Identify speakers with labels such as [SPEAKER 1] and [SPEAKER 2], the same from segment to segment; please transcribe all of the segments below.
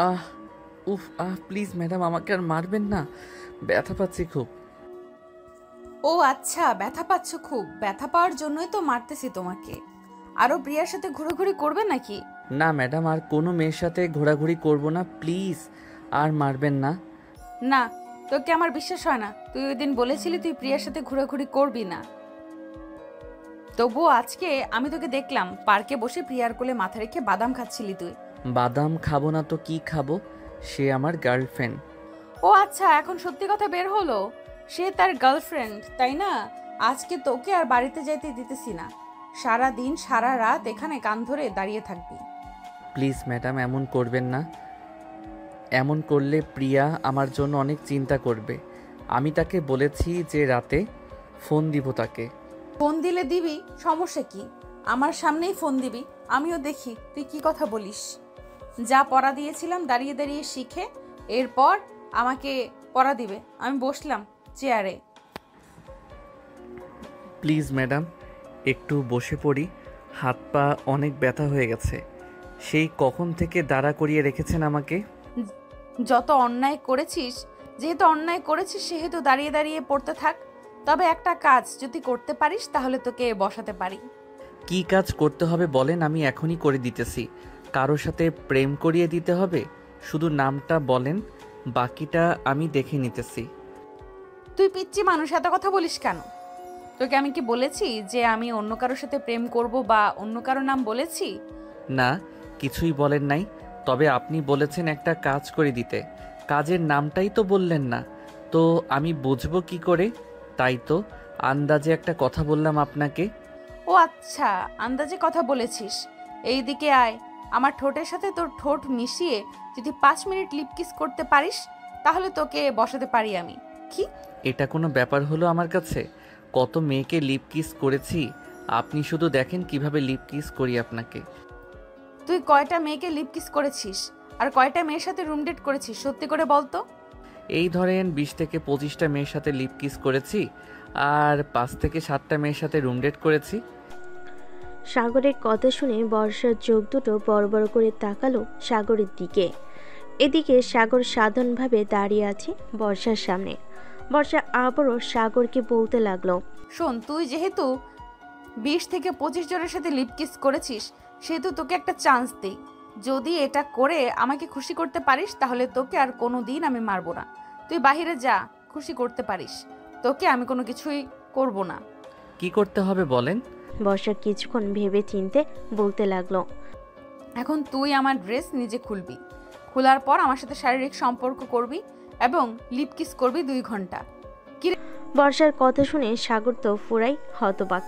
[SPEAKER 1] আহ উফ please madam আমাকে আর মারবেন না, ব্যথা পাচ্ছি খুব।
[SPEAKER 2] ও আচ্ছা, ব্যথা পাচ্ছ খুব। ব্যথা পাওয়ার জন্যই তো মারতেছি তোমাকে। আরো প্রিয়ার সাথে ঘোরাঘুরি করবে নাকি?
[SPEAKER 1] না ম্যাডাম, আর কোনো মেয়ের সাথে ঘোরাঘুরি করব না, প্লিজ আর মারবেন না।
[SPEAKER 2] না, তোকে আমার বিশ্বাস হয় না। তুই ওই দিন বলেছিলি তুই প্রিয়ার সাথে ঘোরাঘুরি করবি না। তবুও আজকে আমি তোকে দেখলাম পার্কে বসে প্রিয়ার কোলে মাথা রেখে বাদাম খাচ্ছিলি তুই।
[SPEAKER 1] বাদাম খাবো না তো কি খাবো? সে আমার গার্লফ্রেন্ড।
[SPEAKER 2] ও আচ্ছা, এখন সত্যি কথা বের হলো, সে তার গার্লফ্রেন্ড, তাই না? আজকে তোকে আর বাড়িতে যাইতে দিতেছি না। সারা দিন সারা রাত এখানে কান ধরে দাঁড়িয়ে থাকবি।
[SPEAKER 1] প্লিজ ম্যাডাম এমন করবেন না। এমন করলে প্রিয়া আমার জন্য অনেক চিন্তা করবে। আমি তাকে বলেছি যে রাতে ফোন দিব তাকে।
[SPEAKER 2] ফোন দিলে দিবি, সমস্যা কি? আমার সামনেই ফোন দিবি, আমিও দেখি তুই কি কথা বলিস। যা পড়া দিয়েছিলাম দাঁড়িয়ে দাঁড়িয়ে শিখে, এরপর আমাকে পড়া দিবে। আমি বসলাম চেয়ারে।
[SPEAKER 1] প্লিজ ম্যাডাম একটু বসে পড়ি, হাত পা অনেক ব্যথা হয়ে গেছে। সেই কখন থেকে দাঁড়া করিয়ে রেখেছেন আমাকে।
[SPEAKER 2] যত অন্যায় করেছিস, যেহেতু অন্যায় করেছিস সেহেতু দাঁড়িয়ে দাঁড়িয়ে পড়তে থাক। তবে একটা কাজ যদি করতে পারিস তাহলে তোকে বসাতে পারি।
[SPEAKER 1] কি কাজ করতে হবে বলেন, আমি এখনই করে দিতেছি। কারোর সাথে প্রেম করিয়ে দিতে হবে? শুধু নামটা বলেন, বাকিটা আমি দেখে নিতেছি।
[SPEAKER 2] তুই পিচ্চি মানুষ, এত কথা বলিস কেন? তোকে আমি কি বলেছি যে আমি অন্য কারোর সাথে প্রেম করব বা অন্য কারোর নাম বলেছি?
[SPEAKER 1] না, কিছুই বলেন নাই। তবে আপনি বলেছেন একটা কাজ করে দিতে, কাজের নামটাই তো বললেন না। তো আমি বুঝবো কি করে? তাই তো আন্দাজে একটা কথা বললাম আপনাকে।
[SPEAKER 2] ও আচ্ছা, আন্দাজে কথা বলেছিস। এই দিকে আয়, আমার ঠোঁটের সাথে তোর ঠোঁট মিশিয়ে যদি 5 মিনিট লিপ কিস করতে পারিস তাহলে তোকে বসাতে পারি আমি। কি?
[SPEAKER 1] এটা কোনো ব্যাপার হলো আমার কাছে? কত মেয়েকে লিপ কিস করেছি, আপনি শুধু দেখেন কিভাবে লিপ কিস করি আপনাকে।
[SPEAKER 2] তুই কয়টা মেয়েকে লিপ কিস করেছিস আর কয়টা মেয়ের সাথে রুম ডেট করেছিস, সত্যি করে বল তো।
[SPEAKER 1] এই ধরেন 20 থেকে 25টা মেয়ের সাথে লিপ কিস করেছি, আর 5 থেকে 7টা মেয়ের সাথে রুম ডেট করেছি।
[SPEAKER 3] সাগরের কথা শুনে বর্ষার চোখ দুটো বড় বড় করে তাকালো সাগরের দিকে। এদিকে সাগর সাধারণভাবে দাঁড়িয়ে আছে বর্ষার সামনে। বর্ষা আবারও সাগরকে বলতে লাগলো,
[SPEAKER 2] শোন, তুই যেহেতু 20 থেকে 25 জনের সাথে লিপ কিস করেছিস সেহেতু তোকে একটা চান্স দিই। যদি এটা করে আমাকে খুশি করতে পারিস তাহলে তোকে আর কোনো দিন আমি মারবো না। তুই বাহিরে যা, খুশি করতে পারিস, তোকে আমি কোনো কিছুই করব না।
[SPEAKER 1] কি করতে হবে বলেন?
[SPEAKER 3] বর্ষা কিছুক্ষণ ভেবে চিনতে বলতে লাগলো,
[SPEAKER 2] এখন তুই আমার ড্রেস নিজে খুলবি, খোলার পর আমার সাথে শারীরিক সম্পর্ক করবি এবং লিপ কিস করবি 2 ঘন্টা।
[SPEAKER 3] বর্ষার কথা শুনে সাগর তো পুরাই হতবাক।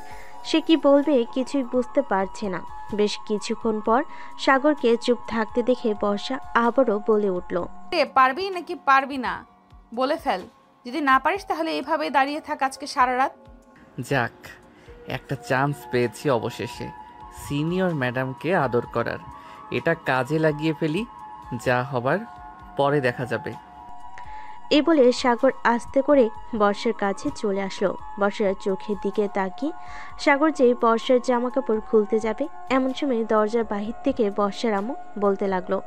[SPEAKER 3] সে কি বলবে কিছুই বুঝতে পারছে না। বেশ কিছুক্ষণ পর সাগরকে চুপ থাকতে দেখে বর্ষা আবারও বলে উঠল,
[SPEAKER 2] পারবি নাকি পারবি না বলে ফেল। যদি না পারিস তাহলে এইভাবে দাঁড়িয়ে থাক আজকে সারা রাত।
[SPEAKER 1] যাক, একটা চান্স পেয়েছি অবশেষে সিনিয়র ম্যাডামকে আদর করার। এটা কাজে লাগিয়ে ফেলি, যা হবার পরে দেখা যাবে।
[SPEAKER 3] এই বলে সাগর আস্তে করে বর্ষার কাছে চলে আসলো। বর্ষার চোখের দিকে তাকিয়ে সাগর যে বর্ষার জামা কাপড় খুলতে যাবে এমন সময় দরজার বাহির থেকে বর্ষার আম্মু বলতে লাগলো,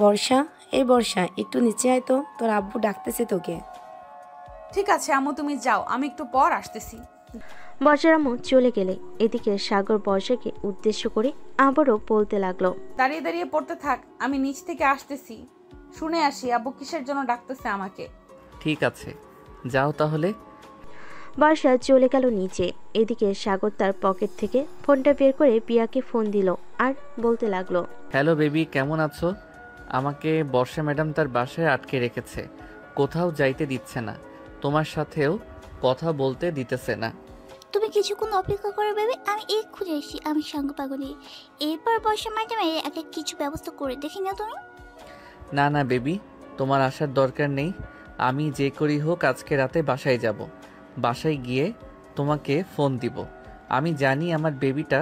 [SPEAKER 4] বর্ষা, এই বর্ষা একটু নিচে আয় তো, তোর আব্বু ডাকতেছে তোকে।
[SPEAKER 2] ঠিক আছে আম্মু, তুমি যাও, আমি একটু পর আসতেছি।
[SPEAKER 3] বর্ষার আম্মু চলে গেলে এদিকে সাগর বর্ষাকে উদ্দেশ্য করে আবারও বলতে লাগলো,
[SPEAKER 2] দাঁড়িয়ে দাঁড়িয়ে পড়তে থাক, আমি নিচ থেকে আসতেছি, শুনে আসি আব্বু কিসের জন্য ডাকতেছে আমাকে।
[SPEAKER 1] ঠিক আছে, যাও তাহলে।
[SPEAKER 3] বর্ষা চলে গেল নিচে। এদিকে সাগর তার পকেট থেকে ফোনটা বের করে পিয়াকে ফোন দিল আর বলতে লাগলো,
[SPEAKER 1] হ্যালো বেবি, কেমন আছো? আমাকে বর্ষা ম্যাডাম তার বাসায় আটকে রেখেছে, কোথাও যাইতে দিচ্ছে না, তোমার সাথেও কথা বলতে দিতেছে না।
[SPEAKER 5] তুমি কিছুক্ষণ অপেক্ষা করো বেবি, আমি এক্ষুনি এসি। আমি সঙ্গ পাগলি, এরপর বর্ষা ম্যাডামে একটা কিছু ব্যবস্থা করে দেখি না তুমি।
[SPEAKER 1] না না বেবি, তোমার আসার দরকার নেই। আমি যে করি হোক আজকে রাতে বাসায় যাব। বাসায় গিয়ে তোমাকে ফোন দিব। আমি জানি আমার বেবিটা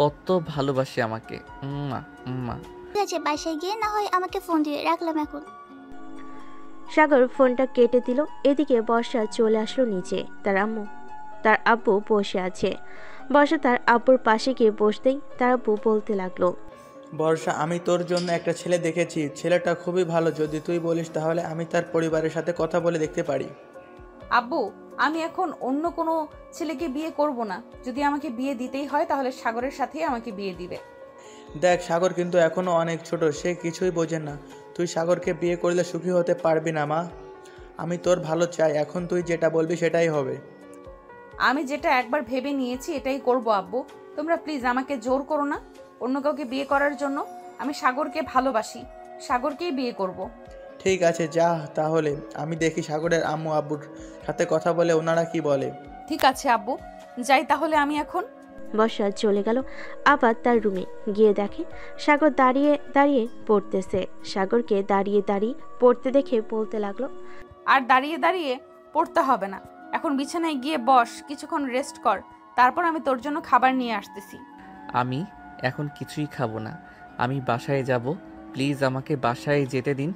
[SPEAKER 1] কত ভালোবাসে আমাকে। উম্মা উম্মা।
[SPEAKER 5] ঠিক আছে, বাসায় গিয়ে না হয় আমাকে ফোন দিয়ে রাখলাম এখন।
[SPEAKER 3] সাগর ফোনটা কেটে দিল। এদিকে বর্ষা চলে আসলো নিচে। তার আব্বু বসে আছে। বর্ষা তার আব্বুর পাশে গিয়ে বসতেই তার আব্বু বলতে লাগলো,
[SPEAKER 6] বর্ষা, আমি তোর জন্য একটা ছেলে দেখেছি। ছেলেটা খুবই ভালো। যদি তুই বলিস তাহলে আমি তার পরিবারের সাথে কথা বলে দেখতে পারি।
[SPEAKER 2] আব্বু, আমি এখন অন্য কোনো ছেলেকে বিয়ে করব না। যদি আমাকে বিয়ে দিতেই হয় তাহলে সাগরের সাথেই আমাকে বিয়ে দিবে।
[SPEAKER 6] দেখ, সাগর কিন্তু এখনও অনেক ছোট, সে কিছুই বোঝে না। তুই সাগরকে বিয়ে করলে সুখী হতে পারবি না মা। আমি তোর ভালো চাই, এখন তুই যেটা বলবি সেটাই হবে।
[SPEAKER 2] আমি যেটা একবার ভেবে নিয়েছি এটাই করব আব্বু। তোমরা প্লিজ আমাকে জোর করো না অন্য কাউকে বিয়ে করার জন্য। আমি সাগরকে ভালোবাসি, সাগরকেই বিয়ে করব।
[SPEAKER 6] ঠিক আছে, যা তাহলে। আমি দেখি সাগরের আম্মু আব্বুর সাথে কথা বলে ওনারা কি বলে।
[SPEAKER 2] ঠিক আছে আব্বু, যাই তাহলে আমি এখন।
[SPEAKER 3] বর্ষা চলে গেল আবার তার রুমে। গিয়ে দেখে সাগর দাঁড়িয়ে দাঁড়িয়ে পড়তেছে। সাগরকে দাঁড়িয়ে দাঁড়িয়ে পড়তে দেখে বলতে লাগলো,
[SPEAKER 2] আর দাঁড়িয়ে দাঁড়িয়ে পড়তে হবে না, এখন বিছানায় গিয়ে বস, কিছুক্ষণ রেস্ট কর, তারপর আমি তোর জন্য খাবার নিয়ে আসতেছি।
[SPEAKER 1] আমি এখন কিছুই খাবো না, আমি বাসায় যাব। প্লিজ আমাকে বাসায় যেতে দিন,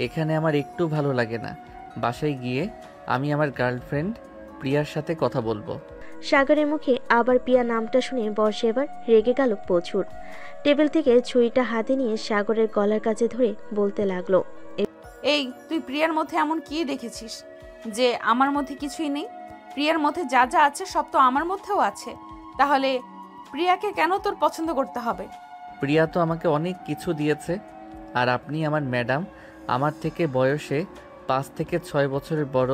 [SPEAKER 1] এখানে আমার একটু ভালো লাগে না। বাসায় গিয়ে আমি আমার গার্লফ্রেন্ড প্রিয়ার সাথে কথা বলবো।
[SPEAKER 3] সাগরের মুখে আবার পিয়া নামটা শুনে বর্ষা এবার রেগে গেল প্রচুর। টেবিল থেকে ছুরিটা হাতে নিয়ে সাগরের গলার কাছে ধরে বলতে লাগলো,
[SPEAKER 2] এই তুই প্রিয়ার মধ্যে এমন কি দেখেছিস যে আমার মধ্যে কিছুই নেই? প্রিয়ার মধ্যে যা যা আছে সব তো আমার মধ্যেও আছে। তাহলে প্রিয়াকে কেন তোর পছন্দ করতে হবে?
[SPEAKER 1] প্রিয়া তো আমাকে অনেক কিছু দিয়েছে, আর আপনি আমার ম্যাডাম, আমার থেকে বয়সে 5 থেকে 6 বছরের বড়।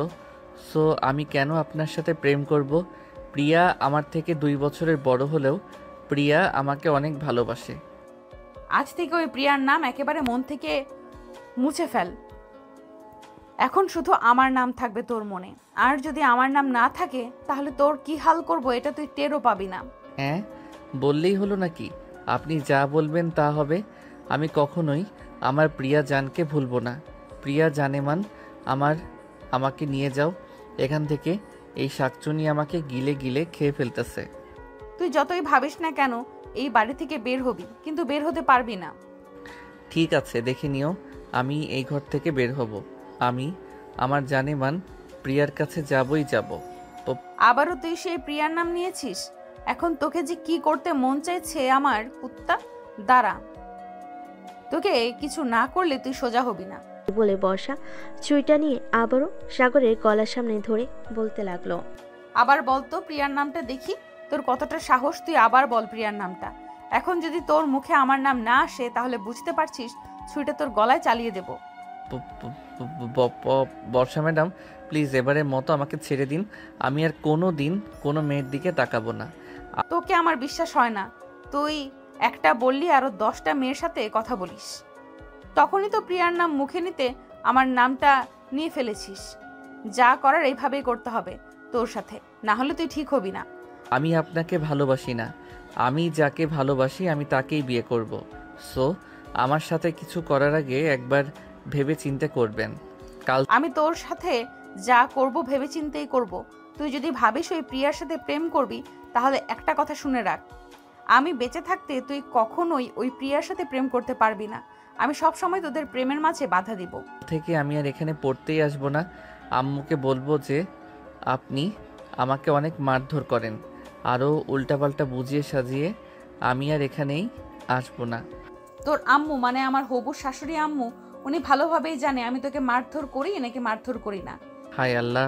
[SPEAKER 1] সো আমি কেন আপনার সাথে প্রেম করব? প্রিয়া আমার থেকে 2 বছরের বড় হলেও প্রিয়া আমাকে অনেক ভালোবাসে।
[SPEAKER 2] আজ থেকে ওই প্রিয়ার নাম একেবারে মন থেকে মুছে ফেল। এখন শুধু আমার নাম থাকবে তোর মনে, আর যদি আমার নাম না থাকে তাহলে তোর কি হাল করব এটা তুই টেরও পাবি না।
[SPEAKER 1] হ্যাঁ, বললেই হলো নাকি? আপনি যা বলবেন তা হবে। আমি কখনোই আমার প্রিয়া জানকে ভুলবো না। প্রিয়া জানেমান, আমাকে নিয়ে যাও এখান থেকে। এই শাকচুনি আমাকে গিলে গিলে খেয়ে ফেলতেছে।
[SPEAKER 2] তুই যতই ভাবিস না কেন এই বাড়ি থেকে বের হবি, কিন্তু বের হতে পারবি না।
[SPEAKER 1] ঠিক আছে, দেখে নিও আমি এই ঘর থেকে বের হব। আমি আমার জানেমান প্রিয়ার কাছে যাবই যাব।
[SPEAKER 2] আবারও তুই সেই প্রিয়ার নাম নিয়েছিস? এখন তোকে যে কি করতে মন চাইছে আমার কুত্তা, দাঁড়া। তোকে কিছু না করলে তুই সোজা হবি না।
[SPEAKER 3] বলে বর্ষা ছুরিটা নিয়ে আবারও সাগরের গলার সামনে ধরে বলতে লাগলো,
[SPEAKER 2] আবার বল তো প্রিয়ার নামটা দেখি। তোর কতটা সাহস, তুই আবার বল প্রিয়ার নামটা। এখন যদি তোর মুখে আমার নাম না আসে তাহলে বুঝতে পারছিস ছুরিটা তোর গলায় চালিয়ে দেব।
[SPEAKER 1] বর্ষা ম্যাডাম, প্লিজ এবারের মতো আমাকে ছেড়ে দিন। আমি আর কোনো দিন কোনো মেয়ের দিকে তাকাবো না।
[SPEAKER 2] তোকে আমার বিশ্বাস হয় না। তুই একটা বললি আরো 10টা মেয়ের সাথে কথা বলিস। তখনই তো প্রিয়ার নাম মুখে নিতে আমার নামটা নিয়ে ফেলেছিস। যা করার এইভাবেই করতে হবে তোর সাথে, না হলে তুই ঠিক হবি না।
[SPEAKER 1] আমি আপনাকে ভালোবাসি না, আমি যাকে ভালোবাসি আমি তাকেই বিয়ে করব। সো আমার সাথে কিছু করার আগে একবার ভেবে চিন্তে করবেন। কাল
[SPEAKER 2] আমি তোর সাথে যা করব ভেবেচিন্তেই করব। তুই যদি ভাবিস ওই প্রিয়ার সাথে প্রেম করবি তাহলে একটা কথা শুনে রাখ, আমি বেঁচে থাকতে তুই কখনোই ওই প্রিয়ার সাথে প্রেম করতে পারবি না। আমি সব সময় তোদের প্রেমের মাঝে বাধা দিব।
[SPEAKER 1] থেকে আমি আর এখানে পড়তেই আসবো না। আম্মুকে বলবো যে আপনি আমাকে অনেক মারধর করেন। আরও উল্টাপাল্টা বুঝিয়ে সাজিয়ে আমি আর এখানেই আসবো না।
[SPEAKER 2] তোর আম্মু মানে আমার হবু শাশুড়ি আম্মু, উনি ভালোভাবেই জানে আমি তোকে মারধর করি নাকি মারধর করি না।
[SPEAKER 1] হায় আল্লাহ,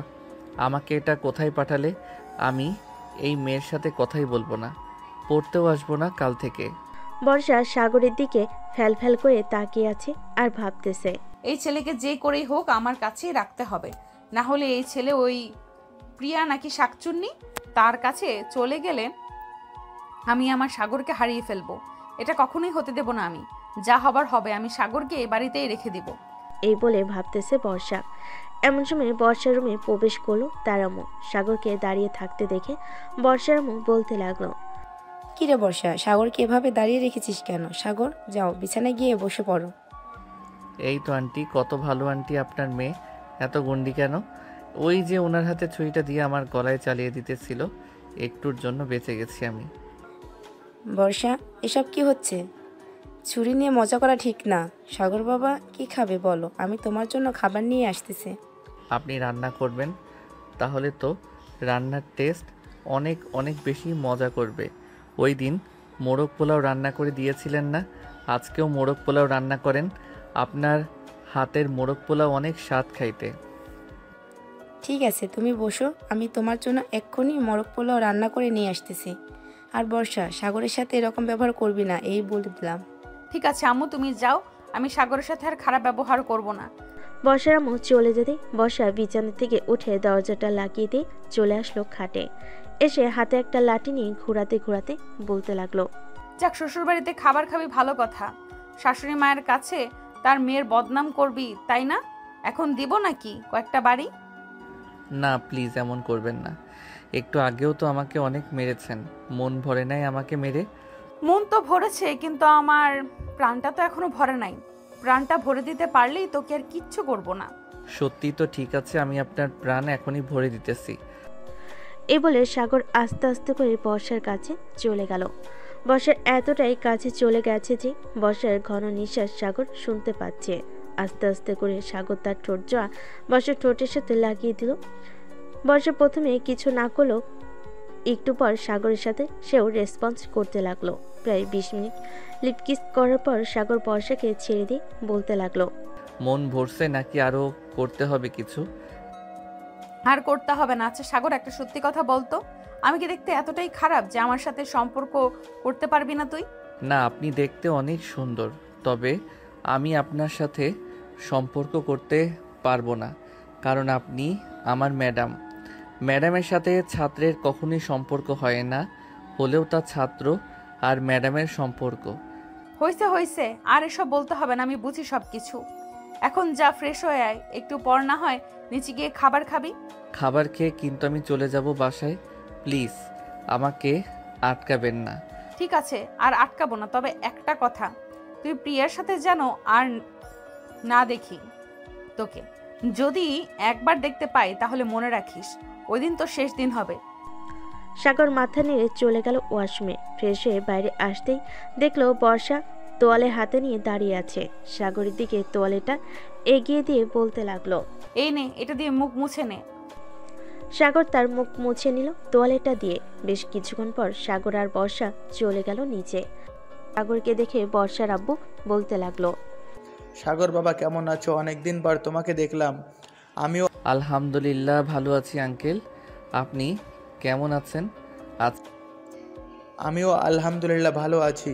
[SPEAKER 1] আমাকে এটা কোথায় পাঠালে? আমি এই মেয়ের সাথে কথাই বলবো না, পড়তেও আসবো না কাল থেকে।
[SPEAKER 3] বর্ষা সাগরের দিকে ফ্যাল ফ্যাল করে তাকিয়ে আছে আর ভাবতেছে,
[SPEAKER 2] এই ছেলেকে যে করেই হোক আমার কাছেই রাখতে হবে, না হলে এই ছেলে ওই প্রিয়া নাকি শাকচুন্নি তার কাছে চলে গেলে আমি আমার সাগরকে হারিয়ে ফেলবো। এটা কখনোই হতে দেব না। আমি যা হবার হবে, আমি সাগরকে এ বাড়িতেই রেখে দিব।
[SPEAKER 3] এই বলে ভাবতেছে বর্ষা। এমন সময় বর্ষার রুমে প্রবেশ করলো তার আম্মু। সাগরকে দাঁড়িয়ে থাকতে দেখে বর্ষার আম্মু বলতে লাগলো,
[SPEAKER 4] কি রে বর্ষা, সাগরকে এভাবে দাঁড়িয়ে রেখেছিস কেন? সাগর, যাও বিছানায় গিয়ে বসে পড়ো।
[SPEAKER 1] এই তো আন্টি, কত ভালো আন্টি আপনার মেয়ে, এত গন্ডি কেন? ওই যে ওনার হাতে ছুরিটা দিয়ে আমার গলায় চালিয়ে দিতেছিল, একটুর জন্য বেঁচে গেছি আমি।
[SPEAKER 4] বর্ষা, এসব কি হচ্ছে? ছুরি নিয়ে মজা করা ঠিক না। সাগর বাবা কি খাবে বলো, আমি তোমার জন্য খাবার নিয়ে আসতেছি।
[SPEAKER 1] আপনি রান্না করবেন, তাহলে তো রান্নার টেস্ট অনেক অনেক বেশি মজা করবে। ওই দিন মোরগ পোলাও রান্না করে দিয়েছিলেন না, আজকেও মোরগ পোলাও রান্না করেন। আপনার হাতের মোরগ পোলাও অনেক স্বাদ খাইতে।
[SPEAKER 4] ঠিক আছে, তুমি বসো, আমি তোমার জন্য এক্ষুনি মোরগ পোলাও রান্না করে নিয়ে আসতেছি। আর বর্ষা, সাগরের সাথে এরকম ব্যবহার করবি না, এই বলে দিলাম।
[SPEAKER 2] ঠিক আছে আম্মু, তুমি যাও, আমি সাগরের সাথে আর খারাপ ব্যবহার করব না।
[SPEAKER 3] বর্ষার আম্মু চলে যেতে বর্ষা বিছানা থেকে উঠে দরজাটা লাগিয়ে দিয়ে চলে আসলো খাটে। এসে হাতে একটা লাঠি নিয়ে ঘোরাতে ঘোরাতে বলতে লাগলো,
[SPEAKER 2] যাক, শ্বশুরবাড়িতে খাবার খাবি ভালো কথা, শাশুড়ি মায়ের কাছে তার মেয়ের বদনাম করবি তাই না? এখন দিব নাকি কয়েকটা বাড়ি?
[SPEAKER 1] না প্লিজ, এমন করবেন না। একটু আগেও তো আমাকে অনেক মেরেছেন, মন ভরে নাই আমাকে মেরে।
[SPEAKER 2] মন তো ভরেছে, কিন্তু আমার প্রাণটা তো এখনো ভরে নাই। প্রাণটা ভরে দিতে পারলেই তোকে আর কিচ্ছু করব না।
[SPEAKER 1] সত্যি তো ঠিক আছে, আমি আপনার প্রাণ এখনই ভরে দিতেছি।
[SPEAKER 3] এই বলে সাগর আস্তে আস্তে করে বর্ষার কাছে চলে গেল। বর্ষার এতটাই কাছে চলে গেছে যে বর্ষার ঘন নিঃশ্বাস সাগর শুনতে পাচ্ছে। আস্তে আস্তে করে সাগর তার ঠোঁট জোড়া বর্ষার ঠোঁটের সাথে লাগিয়ে দিল। বর্ষা প্রথমে কিছু না করলেও একটু পর সাগরের সাথে সেও রেসপন্স করতে লাগলো। প্রায় 20 মিনিট লিপ কিস করার পর সাগর বর্ষাকে ছেড়ে দিয়ে বলতে লাগলো,
[SPEAKER 1] মন ভরছে নাকি আরো করতে হবে কিছু?
[SPEAKER 2] আর করতে হবে না। আচ্ছা সাগর, একটা সত্যি কথা বলতো, আমি কি দেখতে এতটাই খারাপ যে আমার সাথে সম্পর্ক করতে পারবি না তুই?
[SPEAKER 1] না, আপনি দেখতে অনেক সুন্দর, তবে আমি আপনার সাথে সম্পর্ক করতে পারবো না, কারণ আপনি আমার ম্যাডাম। ম্যাডামের সাথে ছাত্রের কখনোই সম্পর্ক হয় না, হলেও তা ছাত্র আর ম্যাডামের সম্পর্ক।
[SPEAKER 2] হয়েছে হয়েছে, আর এসব বলতে হবে না, আমি বুঝি সব কিছু। এখন যা, ফ্রেশ হয়ে আয়, একটু পর না হয় নিচে গিয়ে খাবার খাবি।
[SPEAKER 1] খাবার খেয়ে কিন্তু আমি চলে যাব বাসায়, প্লিজ আমাকে আটকাবেন না।
[SPEAKER 2] ঠিক আছে, আর আটকাবো না, তবে একটা কথা, তুই প্রিয়ার সাথে যেন আর না দেখি তোকে। যদি একবার দেখতে পাই তাহলে মনে রাখিস, ওই দিন তো শেষ দিন হবে।
[SPEAKER 3] সাগর মাথা নেড়ে চলে গেল ওয়াশরুমে। ফ্রেশ হয়ে বাইরে আসতেই দেখলো বর্ষা তোয়ালে হাতে নিয়ে দাঁড়িয়ে আছে। সাগরের দিকে তোয়ালেটা এগিয়ে দিয়ে বলতে লাগলো,
[SPEAKER 2] এই নে, এটা দিয়ে মুখ মুছে নে।
[SPEAKER 3] সাগর তার মুখ মুছে নিল তোয়ালেটা দিয়ে। বেশ কিছুক্ষণ পর সাগর আর বর্ষা চলে গেল নিচে। সাগরকে দেখে বর্ষার আব্বু বলতে লাগলো,
[SPEAKER 6] সাগর বাবা, কেমন আছো? অনেকদিন পর তোমাকে দেখলাম। আমিও
[SPEAKER 1] আলহামদুলিল্লাহ ভালো আছি আঙ্কেল, আপনি কেমন আছেন?
[SPEAKER 6] আমিও আলহামদুলিল্লাহ ভালো আছি।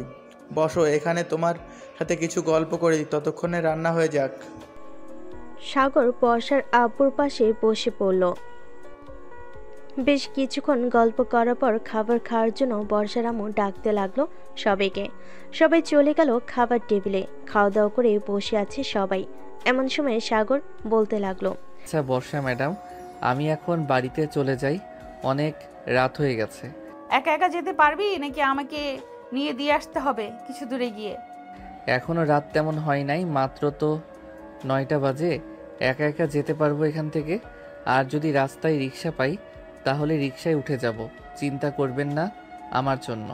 [SPEAKER 6] বসো, এখানে তোমার সাথে কিছু গল্প করি, ততক্ষণে রান্না হয়ে যাক।
[SPEAKER 3] সাগর বর্ষার আব্বুর পাশে বসে পড়ল। বেশ কিছুক্ষণ গল্প করার পর খাবার খাওয়ার জন্য বর্ষার আম্মু ডাকতে লাগলো সবাইকে। সবাই চলে গেল খাবার টেবিলে। খাওয়া দাওয়া করে বসে আছে সবাই। এমন সময় সাগর বলতে লাগলো,
[SPEAKER 1] আচ্ছা বর্ষা ম্যাডাম, আমি এখন বাড়িতে চলে যাই, অনেক রাত হয়ে গেছে।
[SPEAKER 2] একা একা যেতে পারবি নাকি আমাকে নিয়ে দিয়ে আসতে হবে কিছু দূরে গিয়ে?
[SPEAKER 1] এখনো রাত তেমন হয় নাই, মাত্র তো 9টা বাজে। একা একা যেতে পারবো এখান থেকে, আর যদি রাস্তায় রিক্সা পাই তাহলে রিক্সায় উঠে যাব, চিন্তা করবেন না আমার জন্য।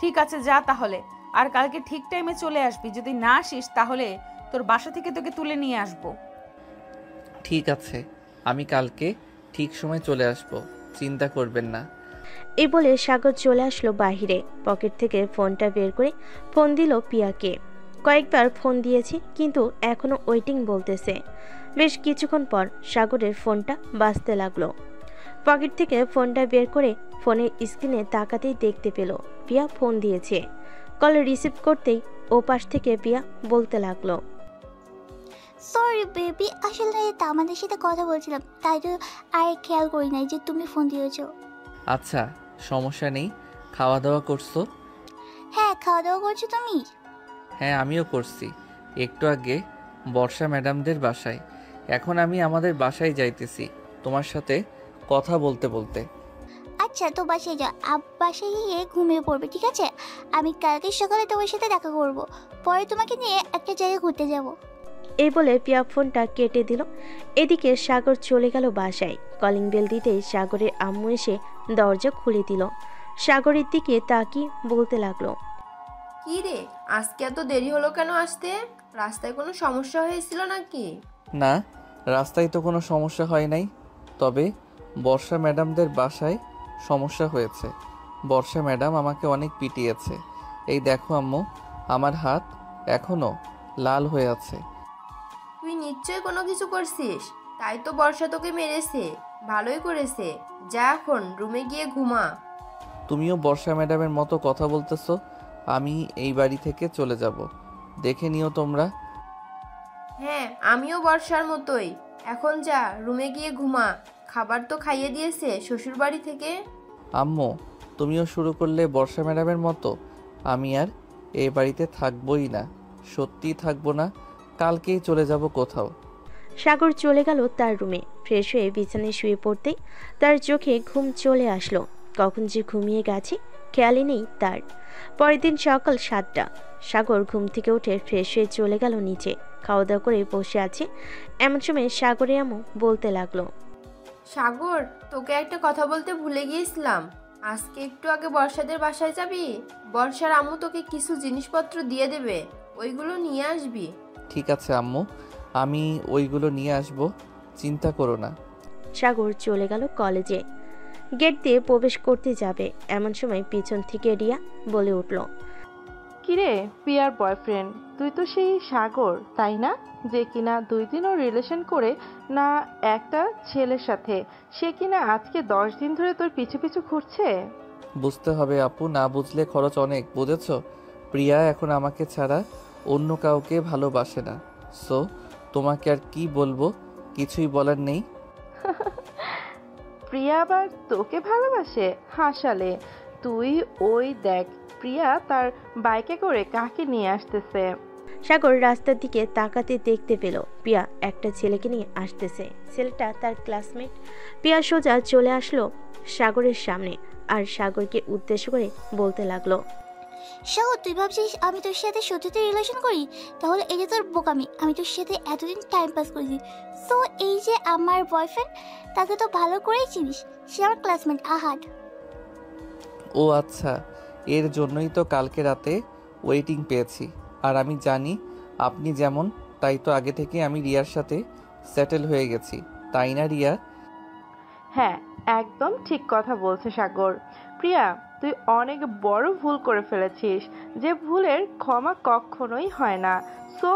[SPEAKER 2] ঠিক আছে, যা তাহলে। আর কালকে ঠিক টাইমে চলে আসবি, যদি না আসিস তাহলে তোর বাসা থেকে তোকে তুলে নিয়ে আসবো।
[SPEAKER 1] ঠিক আছে, আমি কালকে ঠিক সময় চলে আসব, চিন্তা করবেন না।
[SPEAKER 3] এই বলে সাগর চলে আসলো বাহিরে। পকেট থেকে ফোনটা বের করে ফোন দিল পিয়াকে। কয়েকবার ফোন দিয়েছি, কিন্তু এখনো ওয়েটিং বলতেছে। বেশ কিছুক্ষণ পর সাগরের ফোনটা বাজতে লাগলো। পকেট থেকে ফোনটা বের করে ফোনের স্ক্রিনে তাকাতেই দেখতে পেল পিয়া ফোন দিয়েছে। কল রিসিভ করতেই ওপাশ থেকে পিয়া বলতে লাগলো,
[SPEAKER 5] সরি বেবি, আসলে আমাদের সাথে কথা বলছিলাম, তাই তো আর খেয়াল করি নাই যে তুমি ফোন দিয়েছো।
[SPEAKER 1] আচ্ছা সমস্যা নেই, খাওয়া দাওয়া করছো?
[SPEAKER 5] হ্যাঁ, খাওয়া দাওয়া করছো তুমি?
[SPEAKER 1] হ্যাঁ আমিও করছি, একটু আগে বর্ষা ম্যাডামদের বাসায়। এখন আমি আমাদের বাসায় যাইতেছি তোমার সাথে কথা বলতে বলতে।
[SPEAKER 5] আচ্ছা, তো বাসায় যাও, বাসায় গিয়ে ঘুমিয়ে পড়বে, ঠিক আছে? আমি কালকে সকালে তোমার সাথে দেখা করব, পরে তোমাকে নিয়ে একটা জায়গায় ঘুরতে যাব।
[SPEAKER 3] এই বলে পিয়া ফোনটা কেটে দিল। এদিকে সাগর চলে গেল বাসায়। কলিং বেল দিতেই সাগরের আম্মু এসে দরজা খুলে দিল। সাগরের দিকে তাকিয়ে বলতে লাগলো,
[SPEAKER 7] কি রে, আজকে এত দেরি হলো কেন আসতে? রাস্তায় কোনো সমস্যা হয়েছিল নাকি?
[SPEAKER 1] না, রাস্তায় তো কোনো সমস্যা হয় নাই, তবে বর্ষা ম্যাডামদের বাসায় সমস্যা হয়েছে। বর্ষা ম্যাডাম আমাকে অনেক পিটিয়েছে। এই দেখো আম্মু, আমার হাত এখনো লাল হয়ে আছে।
[SPEAKER 7] তুই নিশ্চয়ই কোনো কিছু করছিস, তাই তো বর্ষা তোকে মেরেছে। ভালোই করেছে। যা এখন রুমে গিয়ে ঘুমা।
[SPEAKER 1] তুমিও বর্ষা ম্যাডামের মতো কথা বলতেছো। আমি এই বাড়ি থেকে চলে যাব, দেখে নিও তোমরা।
[SPEAKER 7] হ্যাঁ, আমিও বর্ষার মতোই। এখন যা রুমে গিয়ে ঘুমা। খাবার তো খাইয়ে দিয়েছে শ্বশুর বাড়ি থেকে।
[SPEAKER 1] আম্মু, তুমিও শুরু করলে বর্ষা ম্যাডামের মতো। আমি আর এই বাড়িতে থাকবোই না, সত্যিই থাকবো না। কালকেই চলে যাব কোথাও।
[SPEAKER 3] সাগর চলে গেল তার রুমে। ফ্রেশ হয়ে বিছানায় শুয়ে পড়তেই তার চোখে ঘুম চলে আসলো। কখন যে ঘুমিয়ে গেছে খেয়ালই নেই তার। পরের দিন সকাল 7টা। সাগর ঘুম থেকে উঠে ফ্রেশ হয়ে চলে গেল নিচে। খাওয়া দাওয়া করে বসে আছে, এমন সময় সাগরে আম্মু বলতে লাগলো,
[SPEAKER 7] সাগর, তোকে একটা কথা বলতে ভুলে গিয়েছিলাম। আজকে একটু আগে বর্ষাদের বাসায় যাবি? বর্ষার আম্মু তোকে কিছু জিনিসপত্র দিয়ে দেবে, ওইগুলো নিয়ে আসবি।
[SPEAKER 1] ঠিক আছে আম্মু, আমি ওইগুলো নিয়ে আসবো, চিন্তা করো না।
[SPEAKER 3] সাগর চলে গেল কলেজে। গেট দিয়ে প্রবেশ করতে যাবে, এমন সময় পিছন থেকে রিয়া বলে উঠল,
[SPEAKER 8] কিরে প্রিয়ার বয়ফ্রেন্ড, তুই তো সেই সাগর তাই না, যে কিনা 2 দিনও রিলেশন করে না একটা ছেলের সাথে, সে কিনা আজকে 10 দিন ধরে তোর পিছু পিছু ঘুরছে।
[SPEAKER 1] বুঝতে হবে আপু, না বুঝলে খরচ অনেক, বুঝেছো? প্রিয়া এখন আমাকে ছাড়া অন্য কাউকে ভালোবাসে না। সো তোমাকে আর কি বলবো, কিছুই বলার নেই।
[SPEAKER 8] প্রিয়া আবার তোকে ভালোবাসে? হাসালে তুই। ওই দেখ প্রিয়া তার বাইকে করে কাকে নিয়ে আসতেছে।
[SPEAKER 3] সাগর রাস্তার দিকে তাকাতে দেখতে পেল প্রিয়া একটা ছেলেকে নিয়ে আসতেছে। ছেলেটা তার ক্লাসমেট। প্রিয়া সোজা চলে আসলো সাগরের সামনে আর সাগরকে উদ্দেশ্য করে বলতে লাগলো,
[SPEAKER 5] সাগর, তুই ভাবছিস আমি তোর সাথে সত্যিতে রিলেশন করি? তাহলে এই যে তোর বোকামি, আমি তোর সাথে এতদিন টাইম পাস করেছি। সো এই যে আমার বয়ফ্রেন্ড, তাকে তো ভালো করেই চিনিস, সে আমার ক্লাসমেট আহাদ।
[SPEAKER 1] ও আচ্ছা, এর জন্যই তো কালকে রাতে ওয়েটিং পেয়েছি। আর আমি জানি আপনি যেমন, তাই তো আগে থেকে আমি রিয়ার সাথে সেটেল হয়ে গেছি, তাই না রিয়া?
[SPEAKER 8] হ্যাঁ, একদম ঠিক কথা বলছে সাগর। প্রিয়া, তুই অনেক বড় ভুল করে ফেলেছিস, যে ভুলের ক্ষমা কখনোই হয় না। সো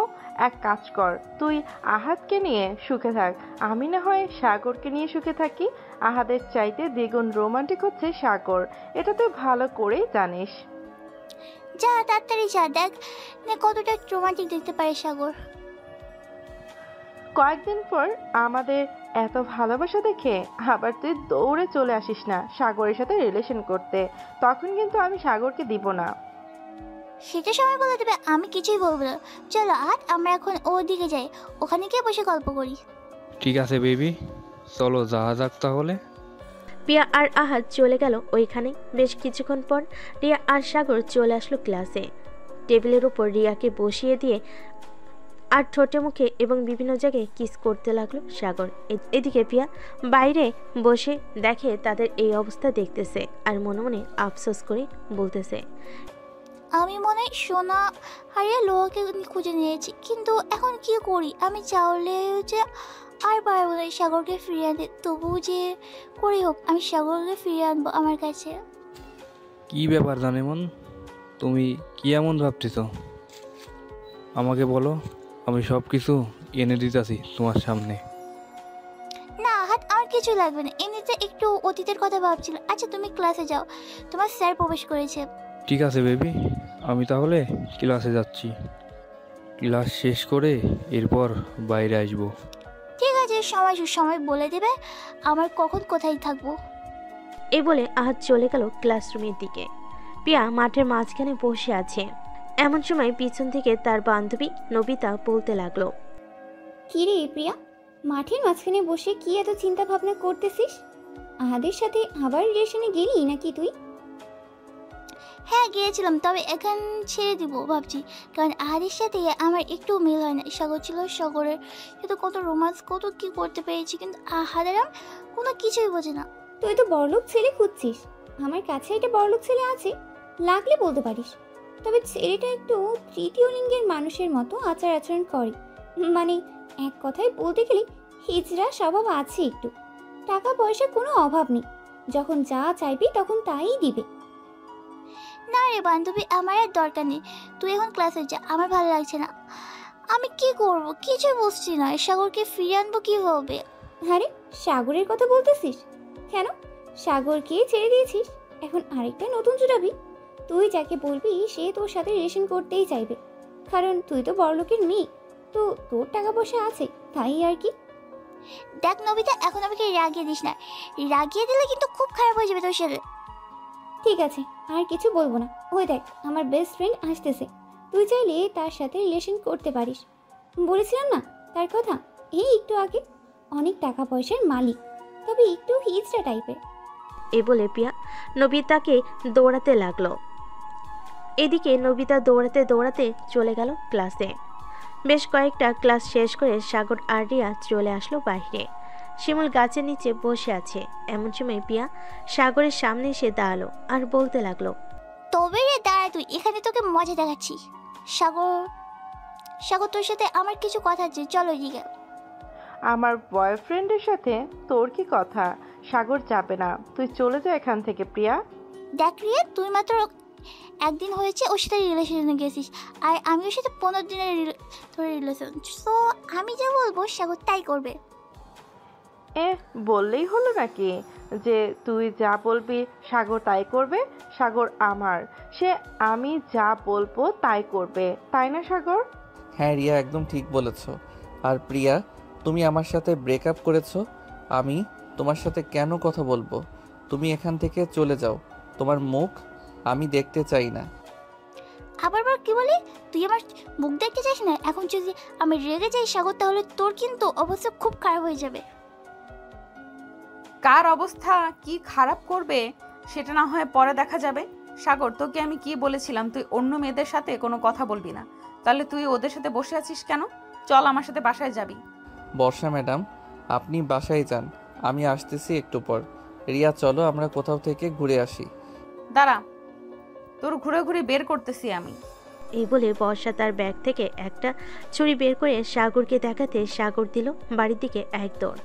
[SPEAKER 8] এক কাজ কর, তুই আহাদকে নিয়ে সুখে থাক, আমি না হয় সাগরকে নিয়ে সুখে থাকি। আহাদের চাইতে দ্বিগুণ রোমান্টিক হচ্ছে সাগর, এটা তুই ভালো করেই জানিস।
[SPEAKER 5] যা তাড়াতাড়ি যা, দেখ না কতটা রোমান্টিক দেখতে পারে সাগর।
[SPEAKER 8] কয়েকদিন পর আমাদের এত ভালোবাসা দেখে আবার তুই দৌড়ে চলে আসিস না সাগরের সাথে রিলেশন করতে, তখন কিন্তু আমি সাগরকে দিব না।
[SPEAKER 5] সেটা সময় বলে দেবে, আমি কিছুই বলবো না। চলো আহাদ, আমরা এখন ওর দিকে যাই, ওখানে গিয়ে বসে গল্প করি।
[SPEAKER 9] ঠিক আছে বেবি, চলো যাওয়া যাক তাহলে।
[SPEAKER 3] প্রিয়া আর আহাদ চলে গেল ওইখানে। বেশ কিছুক্ষণ পর রিয়া আর সাগর চলে আসলো ক্লাসে। টেবিলের উপর রিয়াকে বসিয়ে দিয়ে আর ঠোঁটে মুখে এবং বিভিন্ন জায়গায় কিস করতে লাগলো সাগর। এদিকে প্রিয়া বাইরে বসে দেখে তাদের এই অবস্থা দেখতেছে আর মনে মনে আফসোস করে বলতেছে,
[SPEAKER 5] আমি মনে হয় সোনা হারিয়ে লোহাকে খুঁজে নিয়েছি, কিন্তু এখন কি করি? আমি চাইলে যে আর পারবো না সাগরকে ফিরিয়ে আনতে, তবুও যে করেই হোক আমি সাগরকে ফিরিয়ে আনবো আমার কাছে।
[SPEAKER 9] কি ব্যাপার জানেমন, তুমি কি এমন ভাবতেছ? আমাকে বলো, আমি সব কিছু এনে দিতেছি তোমার সামনে।
[SPEAKER 5] না আহাদ, আমার কিছু লাগবে না, এমনিতে একটু অতীতের কথা ভাবছিল। আচ্ছা তুমি ক্লাসে যাও, তোমার স্যার প্রবেশ করেছে।
[SPEAKER 9] ঠিক আছে বেবি, আমি তাহলে ক্লাসে যাচ্ছি। ক্লাস শেষ করে এরপর বাইরে আসবো।
[SPEAKER 5] ঠিক আছে, সময় সুসময় বলে দেবে আমার কখন কোথায় থাকবো।
[SPEAKER 3] এই বলে আহাদ চলে গেল ক্লাসরুমের দিকে। প্রিয়া মাঠের মাঝখানে বসে আছে। এমন সময় পিছন থেকে তার বান্ধবী নবিতা বলতে লাগলো,
[SPEAKER 10] কি রে প্রিয়া, মাঠের মাঝখানে বসে কি এত চিন্তা ভাবনা করতেছিস? আহাদের সাথে আবার রিলেশনে গেলি নাকি তুই?
[SPEAKER 5] হ্যাঁ গিয়েছিলাম, তবে এখন ছেড়ে দিব ভাবছি, কারণ আহাদের সাথে আমার একটু মিল হয় না। সাগর ছিল, সাগরের সাথে কত রোমান্স, কত কি করতে পেরেছি, কিন্তু আহাদের কোনো কিছুই বোঝে না।
[SPEAKER 10] তুই তো বড়লোক ছেলে খুঁজছিস, আমার কাছে একটা বড়লোক ছেলে আছে, লাগলে বলতে পারিস। তবে ছেলেটা একটু তৃতীয় লিঙ্গের মানুষের মতো আচার আচরণ করে, মানে এক কথায় বলতে গেলে হিজড়া স্বভাব আছে একটু। টাকা পয়সা কোনো অভাব নেই, যখন যা চাইবি তখন তাই দিবে।
[SPEAKER 5] না রে বান্ধবী, আমার আর দরকার নেই। তুই এখন ক্লাসে যা, আমার ভালো লাগছে না। আমি কি করব কিছুই বুঝছি না। সাগরকে ফিরিয়ে আনবো কীভাবে?
[SPEAKER 10] আরে সাগরের কথা বলতেছিস কেন? সাগরকে ছেড়ে দিয়েছিস, এখন আরেকটা নতুন জুটাবি? তুই যাকে বলবি সে তোর সাথে রিলেশন করতেই চাইবে, কারণ তুই তো বড়লোকের মেয়ে, তো তোর টাকা পয়সা আছে, তাই আর কি।
[SPEAKER 5] দেখ নবিতা, এখন আমাকে রাগিয়ে দিস না। রাগিয়ে দিলে কিন্তু খুব খারাপ হয়ে যাবে তোর সাথে।
[SPEAKER 10] ঠিক আছে, আর কিছু বলবো না। ওই দেখ, আমার বেস্ট ফ্রেন্ড আসতেছে, তুই চাইলে তার সাথে রিলেশন করতে পারিস। বলেছিলাম না তার কথা, এই একটু আগে। অনেক টাকা পয়সার মালিক, তবে একটু হিজড়া টাইপের।
[SPEAKER 3] এ বলে পিয়া নবিতাকে দৌড়াতে লাগলো। এদিকে নবিতা দৌড়াতে দৌড়াতে চলে গেল ক্লাসে। বেশ কয়েকটা ক্লাস শেষ করে সাগর আর রিয়া চলে আসলো বাইরে। শিমুল গাছের নিচে বসে আছে। এমন সময় পিয়া সাগরের সামনে এসে দাঁড়ালো আর বলতে লাগলো,
[SPEAKER 5] তবে রে দাঁড়া, তুই এখানে, তোকে মজা দেখাচ্ছি। সাগর, সাগর তোর সাথে আমার কিছু কথা আছে, চলো এদিকে।
[SPEAKER 8] আমার বয়ফ্রেন্ডের সাথে তোর কি কথা? সাগর যাবে না, তুই চলে যা এখান থেকে প্রিয়া।
[SPEAKER 5] দেখ রিয়া, তুই মাত্র একদিন হয়েছে ওর সাথে রিলেশনে গেছিস, আর আমি ওর সাথে 15 দিনের রিলেশন। সো আমি যা বলবো সাগর তাই করবে।
[SPEAKER 8] বললেই হলো নাকি যে তুই যা বলবি সাগর তাই করবে? সাগর আমার, সে আমি যা বলবো তাই করবে, তাই না সাগর?
[SPEAKER 1] হ্যাঁ রিয়া, একদম ঠিক বলেছো। আর প্রিয়া, তুমি আমার সাথে ব্রেকআপ করেছো, আমি তোমার সাথে কেন কথা বলবো? তুমি এখান থেকে চলে যাও, তোমার মুখ আমি দেখতে চাই না।
[SPEAKER 5] আবার কি বলি? তুই আমার মুখ দেখতে চাইস না? এখন যদি আমি রেগে যাই সাগর, তাহলে তোর কিন্তু অবস্থা খুব খারাপ হয়ে যাবে।
[SPEAKER 2] কার অবস্থা কি খারাপ করবে সেটা না হয় পরে দেখা যাবে। সাগর, তোকে আমি কি বলেছিলাম তুই অন্য মেয়েদের সাথে কোনো কথা বলবি না? তাহলে তুই ওদের সাথে বসে আছিস কেন? চল আমার সাথে বাসায় যাবি।
[SPEAKER 1] বর্ষা ম্যাডাম, আপনি বাসায় যান, আমি আসতেছি একটু পর। রিয়া চলো আমরা কোথাও থেকে ঘুরে আসি।
[SPEAKER 2] দাঁড়া, তোর ঘুরে ঘুরে বের করতেছি আমি।
[SPEAKER 3] এই বলে বর্ষা তার ব্যাগ থেকে একটা ছুরি বের করে সাগরকে দেখাতে সাগর দিল বাড়ির দিকে এক দৌড়।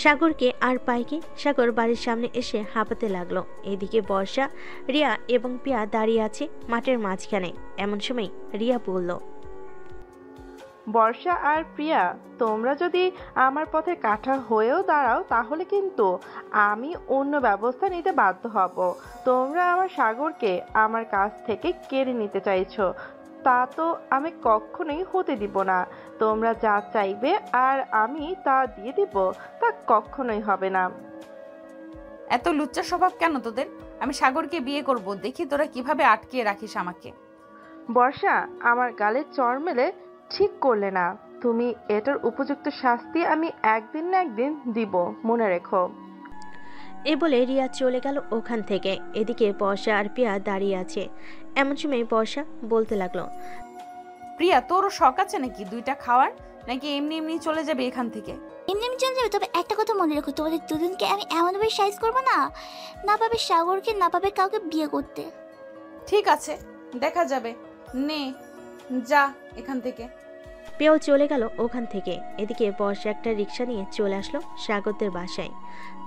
[SPEAKER 3] সাগরকে আর পাইকে সাগর বাড়ির সামনে এসে হাঁপাতে লাগলো। এদিকে বর্ষা, রিয়া এবং পিয়া দাঁড়িয়ে আছে মাঠের মাঝখানে। এমন সময় রিয়া বলল,
[SPEAKER 8] বর্ষা আর প্রিয়া, তোমরা যদি আমার পথে কাঁটা হয়েও দাঁড়াও তাহলে কিন্তু আমি অন্য ব্যবস্থা নিতে বাধ্য হব। তোমরা আমার সাগরকে আমার কাছ থেকে কেড়ে নিতে চাইছো, তা তো আমি কখনোই হতে দিব না। তোমরা যা চাইবে আর আমি তা দিয়ে দিব, তা কখনোই হবে না।
[SPEAKER 2] এত লুচ্চা স্বভাব কেন তোদের? আমি সাগরকে বিয়ে করব, দেখি তোরা কিভাবে আটকিয়ে রাখিস আমাকে।
[SPEAKER 8] বর্ষা, আমার গালে চড় মেলে ঠিক করলে না। তুমি এটার উপযুক্ত শাস্তি আমি একদিন না একদিন দিব, মনে রেখো।
[SPEAKER 3] এ বলে রিয়া চলে গেল ওখান থেকে। এদিকে বর্ষা আর পিয়া দাঁড়িয়ে আছে। এমন সময় বর্ষা বলতে লাগলো,
[SPEAKER 2] প্রিয়া, তোরও শখ আছে নাকি দুইটা খাওয়ার, নাকি এমনি এমনি চলে যাবে এখান থেকে?
[SPEAKER 5] এমনি এমনি চলে যাবে, তবে একটা কথা মনে রেখো, তোমাদের দুজনকে আমি এমনভাবে সাইজ করবো না, না পাবে সাগরকে, না পাবে কাউকে বিয়ে করতে।
[SPEAKER 2] ঠিক আছে, দেখা যাবে। নে যা এখান থেকে।
[SPEAKER 3] পিয়াও চলে গেল ওখান থেকে। এদিকে বর্ষা একটা রিক্সা নিয়ে চলে আসলো সাগরদের বাসায়।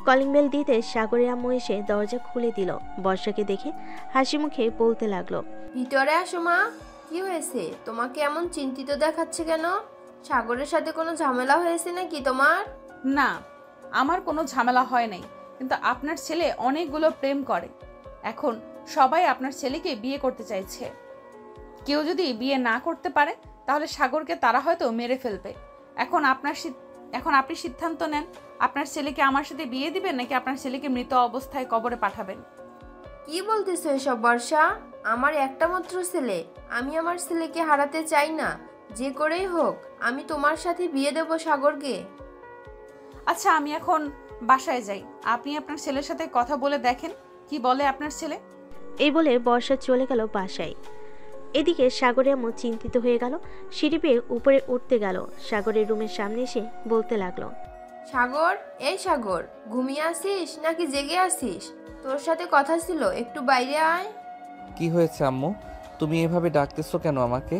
[SPEAKER 3] কলিং বেল দিতে সাগরের আম্মু এসে দরজা খুলে দিল। বর্ষাকে দেখে হাসি মুখে বলতে লাগলো,
[SPEAKER 7] ভিতরে আসো মা। কি হয়েছে? তোমাকে এমন চিন্তিত দেখাচ্ছে কেন? সাগরের সাথে কোনো ঝামেলা হয়েছে নাকি তোমার?
[SPEAKER 2] না, আমার কোনো ঝামেলা হয় নাই, কিন্তু আপনার ছেলে অনেকগুলো প্রেম করে। এখন সবাই আপনার ছেলেকে বিয়ে করতে চাইছে। কেউ যদি বিয়ে না করতে পারে তাহলে সাগরকে তারা হয়তো মেরে ফেলবে। এখন আপনি সিদ্ধান্ত নেন, আপনার ছেলেকে আমার সাথে বিয়ে দিবেন নাকি আপনার ছেলেকে মৃত অবস্থায় কবরে পাঠাবেন?
[SPEAKER 7] কি বলতেছো এসব বর্ষা? আমার একটা মাত্র ছেলে, আমি আমার ছেলেকে হারাতে চাই না। যে করেই হোক আমি তোমার সাথে বিয়ে দেব সাগরকে।
[SPEAKER 2] আচ্ছা, আমি এখন বাসায় যাই, আপনি আপনার ছেলের সাথে কথা বলে দেখেন কি বলে আপনার ছেলে।
[SPEAKER 3] এই বলে বর্ষা চলে গেল বাসায়। এদিকে সাগরের আম্মু চিন্তিত হয়ে গেল। সিঁড়ি বেয়ে উপরে উঠতে গেল। সাগরের রুমের সামনে এসে বলতে লাগলো,
[SPEAKER 7] সাগর, এই সাগর, ঘুমিয়ে আসিস নাকি জেগে আসিস? তোর সাথে কথা ছিল, একটু বাইরে আয়।
[SPEAKER 1] কি হয়েছে আম্মু? তুমি এভাবে ডাকতেছো কেন আমাকে?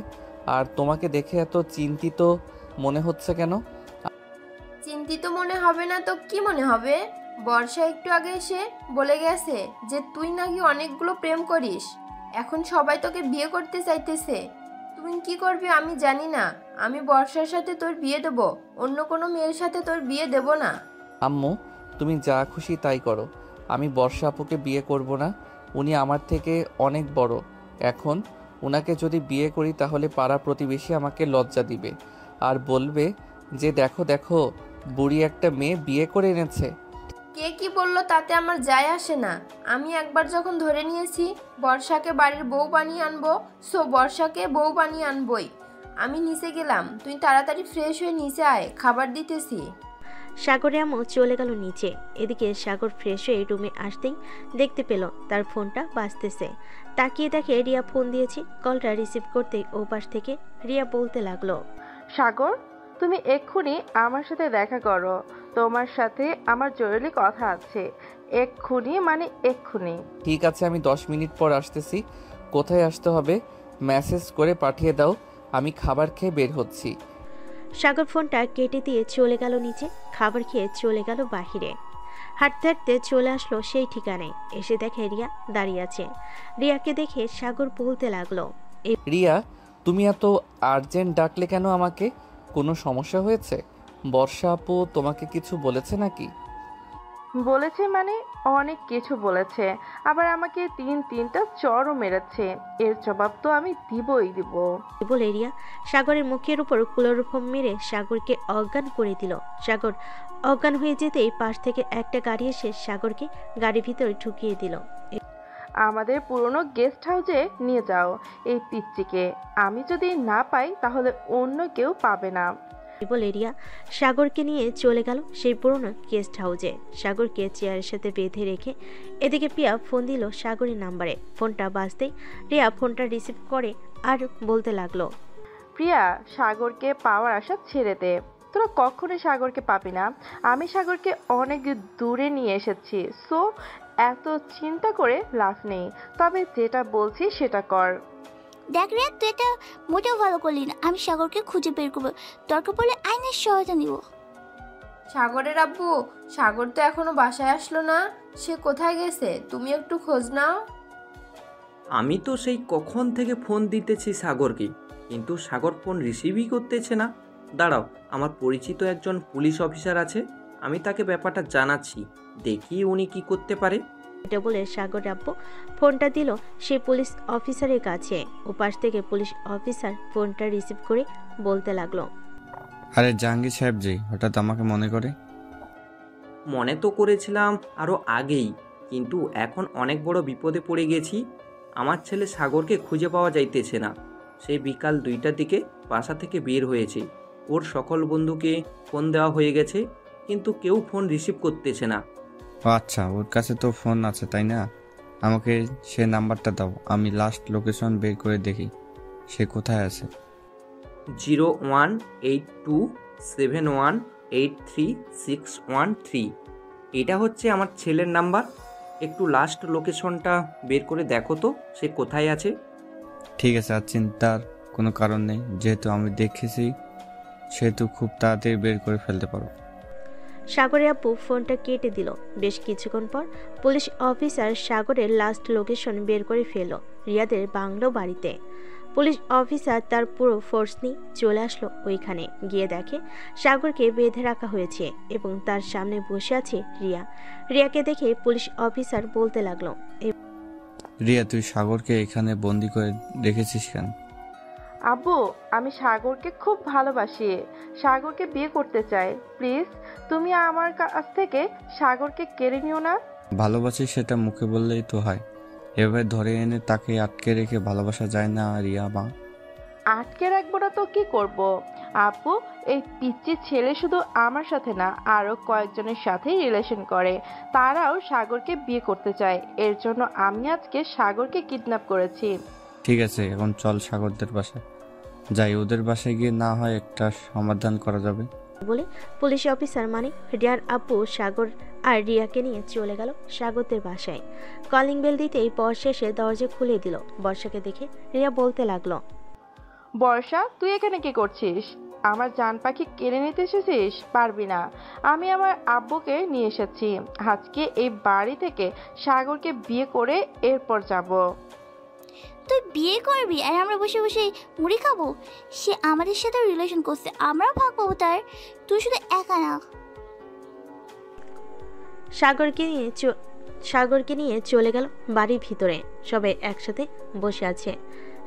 [SPEAKER 1] আর তোমাকে দেখে এত চিন্তিত মনে হচ্ছে কেন?
[SPEAKER 7] চিন্তিত মনে হবে না তো কি মনে হবে? বর্ষা একটু আগে এসে বলে গেছে যে তুই নাকি অনেকগুলো প্রেম করিস। এখন সবাই তোকে বিয়ে করতে চাইতেছে। তুই কি করবি আমি জানি না। আমি বর্ষার সাথে তোর বিয়ে দেব, অন্য কোনো মেয়ের সাথে তোর বিয়ে দেব না।
[SPEAKER 1] আম্মু, তুমি যা খুশি তাই করো। আমি বর্ষা আপুকে বিয়ে করব না। উনি আমার থেকে অনেক বড়। এখন ওনাকে যদি বিয়ে করি তাহলে পাড়া প্রতিবেশী আমাকে লজ্জা দিবে আর বলবে যে দেখো দেখো, বুড়ি একটা মেয়ে বিয়ে করে এনেছে।
[SPEAKER 7] কে কি বললো তাতে আমার যায় আসে না। আমি একবার যখন ধরে নিয়েছি বর্ষাকে বাড়ির বউ বানিয়ে আনবো, সো বর্ষাকে বউ বানিয়ে আনবই। আমি নিচে গেলাম, তুই তাড়াতাড়ি ফ্রেশ হয়ে নিচে আয়, খাবার দিতেছি।
[SPEAKER 3] সাগরের আম্মু চলে গেল নিচে। এদিকে সাগর ফ্রেশ হয়ে রুমে আসতেই দেখতে পেল তার ফোনটা বাজতেছে। তাকিয়ে দেখে রিয়া ফোন দিয়েছে। কলটা রিসিভ করতেই ও পাশ থেকে রিয়া বলতে লাগলো,
[SPEAKER 8] সাগর, তুমি এক্ষুনি আমার সাথে দেখা করো। তোমার সাথে আমার জরুরি কথা আছে। এক্ষুনি মানে এক্ষুনি।
[SPEAKER 1] ঠিক আছে, আমি 10 মিনিট পর আসতেছি। কোথায় আসতে হবে মেসেজ করে পাঠিয়ে দাও, আমি খাবার খেয়ে বের হচ্ছি।
[SPEAKER 3] সাগর ফোনটা কেটে দিয়ে চলে গেল নিচে। খাবার খেয়ে চলে গেল বাহিরে। হাঁটতে হাঁটতে চলে আসলো সেই ঠিকানায়। এসে দেখে রিয়া দাঁড়িয়ে আছে। রিয়াকে দেখে সাগর বলতে লাগলো,
[SPEAKER 1] রিয়া, তুমি এত আর্জেন্ট ডাকলে কেন আমাকে? কোনো সমস্যা হয়েছে? বর্ষা আপু তোমাকে কিছু বলেছে নাকি?
[SPEAKER 8] বলেছে মানে অনেক কিছু বলেছে, আবার আমাকে তিনটা চড়ও মেরেছে। এর জবাব তো আমি দিবই দিব।
[SPEAKER 3] বলে রিয়া সাগরের মুখের উপর ক্লোরোফর্ম মেরে সাগরকে অজ্ঞান করে দিল। সাগর অজ্ঞান হয়ে যেতেই পাশ থেকে একটা গাড়ি এসে সাগরকে গাড়ির ভিতরে ঢুকিয়ে দিল।
[SPEAKER 8] আমাদের পুরনো গেস্ট হাউসে নিয়ে যাও এই পিচ্চিকে। আমি যদি না পাই তাহলে অন্য কেউ পাবে না।
[SPEAKER 3] বলে রিয়া সাগরকে নিয়ে চলে গেল সেই পুরনো গেস্ট হাউসে। সাগরকে চেয়ারের সাথে বেঁধে রেখে এদিকে প্রিয়া ফোন দিল সাগরের নাম্বারে। ফোনটা বাজতেই রিয়া ফোনটা রিসিভ করে আর বলতে লাগলো,
[SPEAKER 8] প্রিয়া, সাগরকে পাওয়ার আশা ছেড়ে দে। তোরা কখনোই সাগরকে পাবি না। আমি সাগরকে অনেক দূরে নিয়ে এসেছি, সো এত চিন্তা করে লাভ নেই। তবে যেটা বলছি সেটা কর।
[SPEAKER 5] দেখ রে, তুই এটা মোটেও ভালো করলি না। আমি সাগরকে খুঁজে বের করবো, দরকার পড়লে আইনের সহায়তা নিব।
[SPEAKER 7] সাগরের আব্বু, সাগর তো এখনো বাসায় আসলো না। সে কোথায় গেছে? তুমি একটু খোঁজ নাও।
[SPEAKER 11] আমি তো সেই কখন থেকে ফোন দিতেছি সাগরকে, কিন্তু সাগর ফোন রিসিভই করতেছে না। দাঁড়াও, আমার পরিচিত একজন পুলিশ অফিসার আছে, আমি তাকে ব্যাপারটা জানাচ্ছি, দেখি উনি কি করতে পারে।
[SPEAKER 3] এটা বলে সাগর আব্বু ফোনটা দিল সেই পুলিশ অফিসারের কাছে। ওপাশ থেকে পুলিশ অফিসার ফোনটা রিসিভ করে বলতে লাগলো,
[SPEAKER 9] আরে জাহাঙ্গীর সাহেব জি, হঠাৎ আমাকে মনে করে?
[SPEAKER 11] মনে তো করেছিলাম আরও আগেই, কিন্তু এখন অনেক বড় বিপদে পড়ে গেছি। আমার ছেলে সাগরকে খুঁজে পাওয়া যাইতেছে না। সে বিকাল 2টার দিকে বাসা থেকে বের হয়েছে। ওর সকল বন্ধুকে ফোন দেওয়া হয়ে গেছে, কিন্তু কেউ ফোন রিসিভ করতেছে না।
[SPEAKER 9] ও আচ্ছা, ওর কাছে তো ফোন আছে তাই না? আমাকে সে নাম্বারটা দাও, আমি লাস্ট লোকেশন বের করে দেখি সে কোথায় আছে।
[SPEAKER 11] 01827183613। এটা হচ্ছে আমার ছেলের নাম্বার। একটু লাস্ট লোকেশনটা বের করে দেখো তো সে কোথায় আছে।
[SPEAKER 9] ঠিক আছে, আর চিন্তার কোনো কারণ নেই, যেহেতু আমি দেখেছি সেহেতু খুব তাড়াতাড়ি বের করে ফেলতে পারো।
[SPEAKER 3] সাগরের আব্বু ফোনটা কেটে দিল। বেশ কিছুক্ষণ পর পুলিশ অফিসার সাগরের লাস্ট লোকেশন বের করে ফেলল রিয়াদের বাংলো বাড়িতে। পুলিশ অফিসার তার পুরো ফোর্স নিয়ে চলে আসলো ওইখানে। গিয়ে দেখে সাগরকে বেঁধে রাখা হয়েছে এবং তার সামনে বসে আছে রিয়া। রিয়াকে দেখে পুলিশ অফিসার বলতে লাগলো,
[SPEAKER 9] রিয়া, তুই সাগরকে এখানে বন্দি করে রেখেছিস কেন?
[SPEAKER 8] আব্বু, আমি সাগরকে খুব ভালোবাসি, সাগরকে বিয়ে করতে চাই। প্লিজ তুমি আমার কাছ থেকে সাগরকে কেড়ে নিও না।
[SPEAKER 9] ভালোবাসি সেটা মুখে বললেই তো হয়, এভাবে ধরে এনে তাকে আটকে রেখে ভালোবাসা যায় না রিয়া মা।
[SPEAKER 8] আটকে রাখবো না তো কি করব? আপু, এই পিচ্চি ছেলে শুধু আমার সাথে না, আরো কয়েকজনের সাথেই রিলেশন করে। তারাও সাগরকে বিয়ে করতে চায়। এর জন্য আমি আজকে সাগরকে কিডন্যাপ করেছি।
[SPEAKER 9] ঠিক আছে, এখন চল সাগরদের বাসায় যাই, ওদের বাসায় গিয়ে না হয় একটা সমাধান করা যাবে।
[SPEAKER 3] বলে পুলিশ অফিসার মানে রিয়ার আব্বু সাগর আর রিয়াকে নিয়ে চলে গেল সাগরদের বাসায়। কলিং বেল দিতেই বর্ষা এসে দরজা খুলে দিল। বর্ষাকে দেখে রিয়া বলতে লাগলো,
[SPEAKER 8] বর্ষা, তুই এখানে কি করছিস? আমার জান পাখি কেড়ে নিতে এসেছিস? পারবি না। আমি আমার আব্বুকে নিয়ে এসেছি। আজকে এই বাড়ি থেকে সাগরকে বিয়ে করে এরপর যাব।
[SPEAKER 5] তুই বিয়ে করবি আর আমরা বসে বসে মুড়ি খাবো? সে আমাদের সাথে রিলেশন করছে, আমরাও ভাগ পাবো তার। তুই শুধু একা না।
[SPEAKER 3] সাগরকে নিয়ে চলে গেল বাড়ির ভিতরে। সবাই একসাথে বসে আছে।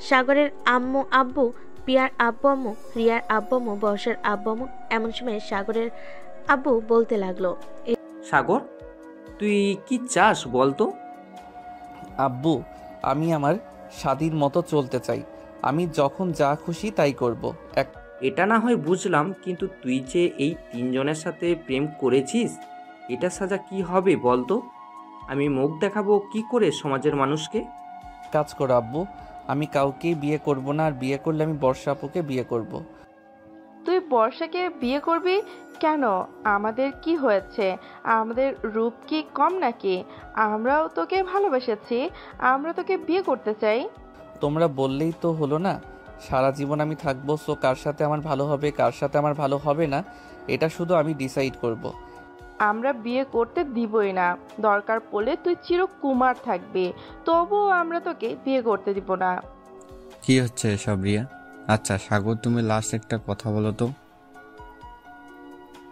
[SPEAKER 3] সাগরের আম্মু আব্বু, প্রিয়ার আব্বু আম্মু, রিয়ার আব্বু আম্মু, বর্ষার আব্বু আম্মু। এমন সময় সাগরের আব্বু বলতে লাগলো,
[SPEAKER 11] সাগর, তুই কি চাস বলতো?
[SPEAKER 1] আব্বু, আমি আমার স্বাধীন মতো চলতে চাই। আমি যখন যা খুশি তাই করব।
[SPEAKER 11] এটা না হয় বুঝলাম, কিন্তু তুই যে এই তিনজনের সাথে প্রেম করেছিস, এটা সাজা কি হবে বলতো? আমি মুখ দেখাবো কি করে সমাজের মানুষকে?
[SPEAKER 1] কাজ করো আব্বু, আমি কাউকেই বিয়ে করব না, আর বিয়ে করলে আমি বর্ষা আপুকে বিয়ে করব।
[SPEAKER 8] তুই বর্ষাকে বিয়ে করবি কেন? আমাদের কি হয়েছে? আমাদের রূপ কি কম নাকি? আমরাও তোকে ভালোবেসেছি, আমরা তোকে বিয়ে করতে চাই।
[SPEAKER 1] তোমরা বললেই তো হলো না, সারা জীবন আমি থাকবো। সো কার সাথে আমার ভালো হবে, কার সাথে আমার ভালো হবে না, এটা শুধু আমি ডিসাইড করব।
[SPEAKER 8] আমরা বিয়ে করতে দিবই না। দরকার পড়লে তুই চিরকুমার থাকবি, তবুও আমরা তোকে বিয়ে করতে দিব না।
[SPEAKER 12] কি হচ্ছে এসব রিয়া? আচ্ছা সাগর, তুমি লাস্ট একটা কথা বলো তো,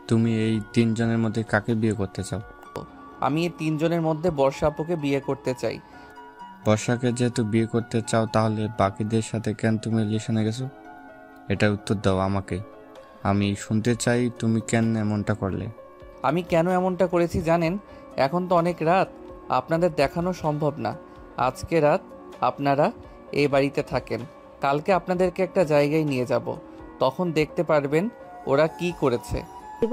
[SPEAKER 12] তুমি এই তিনজনের মধ্যে কাকে বিয়ে করতে চাও?
[SPEAKER 1] আমি এই তিনজনের মধ্যে বর্ষা আপুকে বিয়ে করতে চাই।
[SPEAKER 12] বর্ষাকে যেহেতু বিয়ে করতে চাও, তাহলে বাকিদের সাথে কেন তুমি রিলেশনে গেছো? এটা উত্তর দাও আমাকে। আমি শুনতে চাই তুমি কেন এমনটা করলে।
[SPEAKER 1] আমি কেন এমনটা করেছি জানেন? এখন তো অনেক রাত, আপনাদের দেখানো সম্ভব না। আজকে রাত আপনারা এই বাড়িতে থাকেন, কালকে আপনাদেরকে একটা জায়গায় নিয়ে যাব, তখন দেখতে পারবেন ওরা কি করেছে।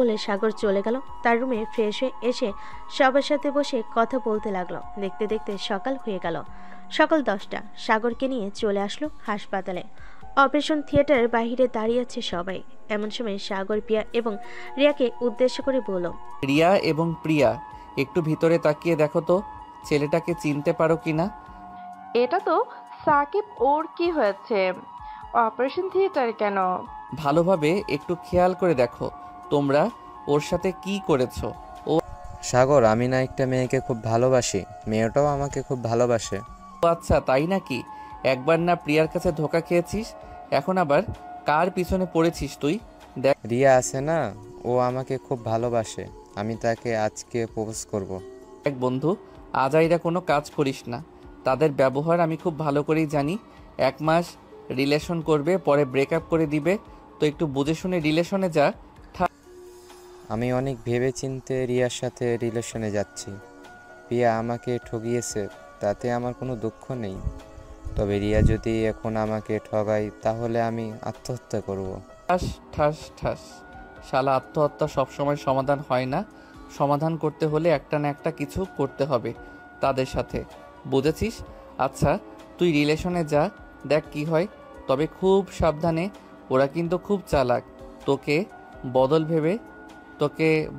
[SPEAKER 3] বলে সাগর চলে গেল তার রুমে। ফ্রেশ হয়ে এসে সবার সাথে বসে কথা বলতে লাগলো। দেখতে দেখতে সকাল হয়ে গেল। সকাল 10টা। সাগরকে নিয়ে চলে আসলো হাসপাতালে। অপারেশন থিয়েটারের বাইরে দাঁড়িয়ে আছে সবাই। এমন সময় সাগর প্রিয়া এবং রিয়াকে উদ্দেশ্য করে বলল,
[SPEAKER 1] রিয়া এবং প্রিয়া, একটু ভিতরে তাকিয়ে দেখো তো ছেলেটাকে চিনতে পারো কিনা।
[SPEAKER 8] এটা তো সাকিব। ওর কি হয়েছে? অপারেশন থিয়েটারে কেন?
[SPEAKER 1] ভালোভাবে একটু খেয়াল করে দেখো তোমরা ওর সাথে কি করেছো।
[SPEAKER 13] সাগর, আমি না একটা মেয়েকে খুব ভালোবাসি, মেয়েটাও আমাকে খুব ভালোবাসে।
[SPEAKER 1] ও আচ্ছা, তাই নাকি? একবার না প্রিয়ার কাছে ধোকা খেয়েছিস, এখন আবার কার পিছনে পড়েছিস তুই? দেখ,
[SPEAKER 13] রিয়া আছে না, ও আমাকে খুব ভালোবাসে। আমি তাকে আজকে প্রপোজ করব।
[SPEAKER 1] এক বন্ধু, আজাইরা কোনো কাজ করিস না। তাদের ব্যবহার আমি খুব ভালো করেই জানি। 1 মাস রিলেশন করবে, পরে ব্রেকআপ করে দিবে। তো একটু বুঝে শুনে রিলেশনে যা।
[SPEAKER 13] আমি অনেক ভেবে চিন্তে রিয়ার সাথে রিলেশনে যাচ্ছি। রিয়া আমাকে ঠকিয়েছে, তাতে আমার কোনো দুঃখ নেই। তবে রিয়া যদি এখন আমাকে ঠগায়, তাহলে আমি আত্মহত্যা করব।
[SPEAKER 1] ঠাস ঠাস ঠাস। শালা, আত্মহত্যা সবসময় সমাধান হয় না। সমাধান করতে হলে একটা না একটা কিছু করতে হবে তাদের সাথে, বুঝেছিস? আচ্ছা তুই রিলেশনে যা, দেখ কি হয়। তবে খুব সাবধানে, ওরা কিন্তু খুব চালাক। তোকে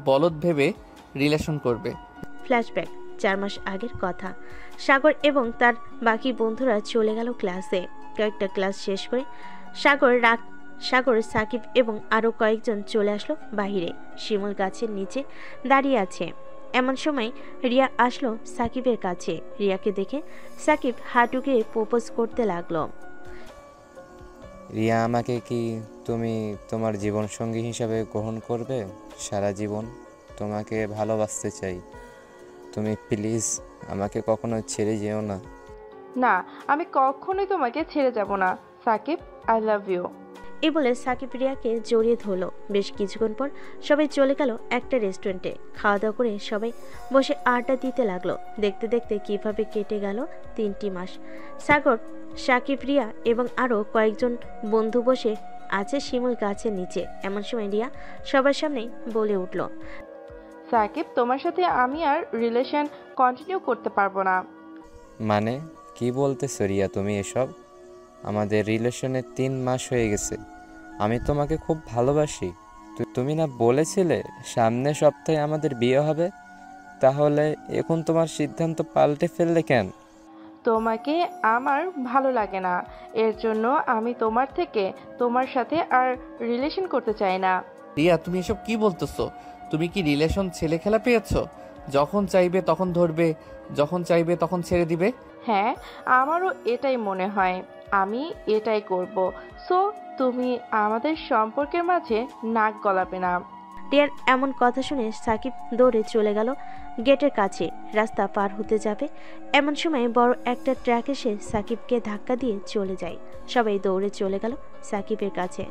[SPEAKER 1] বলদ ভেবে রিলেশন করবে।
[SPEAKER 3] ফ্ল্যাশব্যাক 4 মাস আগের কথা। সাগর এবং তার বাকি বন্ধুরা চলে গেল ক্লাসে। কয়েকটা ক্লাস শেষ করে সাগর, সাকিব এবং আরও কয়েকজন চলে আসলো বাহিরে। শিমুল গাছের নিচে দাঁড়িয়ে আছে। এমন সময় রিয়া আসলো সাকিবের কাছে। রিয়াকে দেখে সাকিব হাঁটুকে প্রপোজ করতে লাগলো।
[SPEAKER 13] রিয়া, আমাকে কি তুমি তোমার জীবনসঙ্গী হিসাবে গ্রহণ করবে? সারা জীবন তোমাকে ভালোবাসতে চাই। তুমি প্লিজ আমাকে কখনো ছেড়ে যেও না।
[SPEAKER 8] না, আমি কখনোই তোমাকে ছেড়ে যাব না সাকিব। I love you.
[SPEAKER 3] এই বলে সাকিব রিয়াকে জড়িয়ে ধরলো। বেশ কিছুক্ষণ পর সবাই চলে গেল একটা রেস্টুরেন্টে। খাওয়া দাওয়া করে সবাই বসে আড্ডা দিতে লাগলো। দেখতে দেখতে কিভাবে কেটে গেল 3টি মাস। সাগর, সাকিব, রিয়া এবং আরও কয়েকজন বন্ধু বসে আছে শিমুল গাছের নিচে। এমন সময় রিয়া সবার সামনে বলে উঠল,
[SPEAKER 8] সাকিব, তোমার সাথে আমি আর রিলেশন কন্টিনিউ করতে পারবো না।
[SPEAKER 13] মানে কি বলতেছো রিয়া তুমি এসব? আমাদের রিলেশনে 3 মাস হয়ে গেছে। আমি তোমাকে খুব ভালোবাসি। তুমি না বলেছিলে সামনের সপ্তাহে আমাদের বিয়ে হবে? তাহলে এখন তোমার সিদ্ধান্ত পাল্টে ফেললে কেন?
[SPEAKER 8] তোমাকে আমার ভালো লাগে না, এর জন্য আমি তোমার সাথে আর রিলেশন করতে চাই না।
[SPEAKER 1] রিয়া, তুমি এসব কি বলতেছো? তুমি কি রিলেশন ছেলে খেলা পেয়েছো? যখন চাইবে তখন ধরবে, যখন চাইবে তখন ছেড়ে দিবে।
[SPEAKER 8] হ্যাঁ, আমারও এটাই মনে হয়। আমি এটাই করব। সো তুমি আমাদের সম্পর্কের মাঝে নাক গলাবে না।
[SPEAKER 3] রিয়ার এমন কথা শুনে সাকিব দৌড়ে চলে গেল গেটের কাছে। রাস্তা পার হতে যাবে এমন সময় বড় একটা ট্রাক এসে সাকিবকে ধাক্কা দিয়ে চলে যায়। সবাই দৌড়ে চলে গেল সাকিবের কাছে।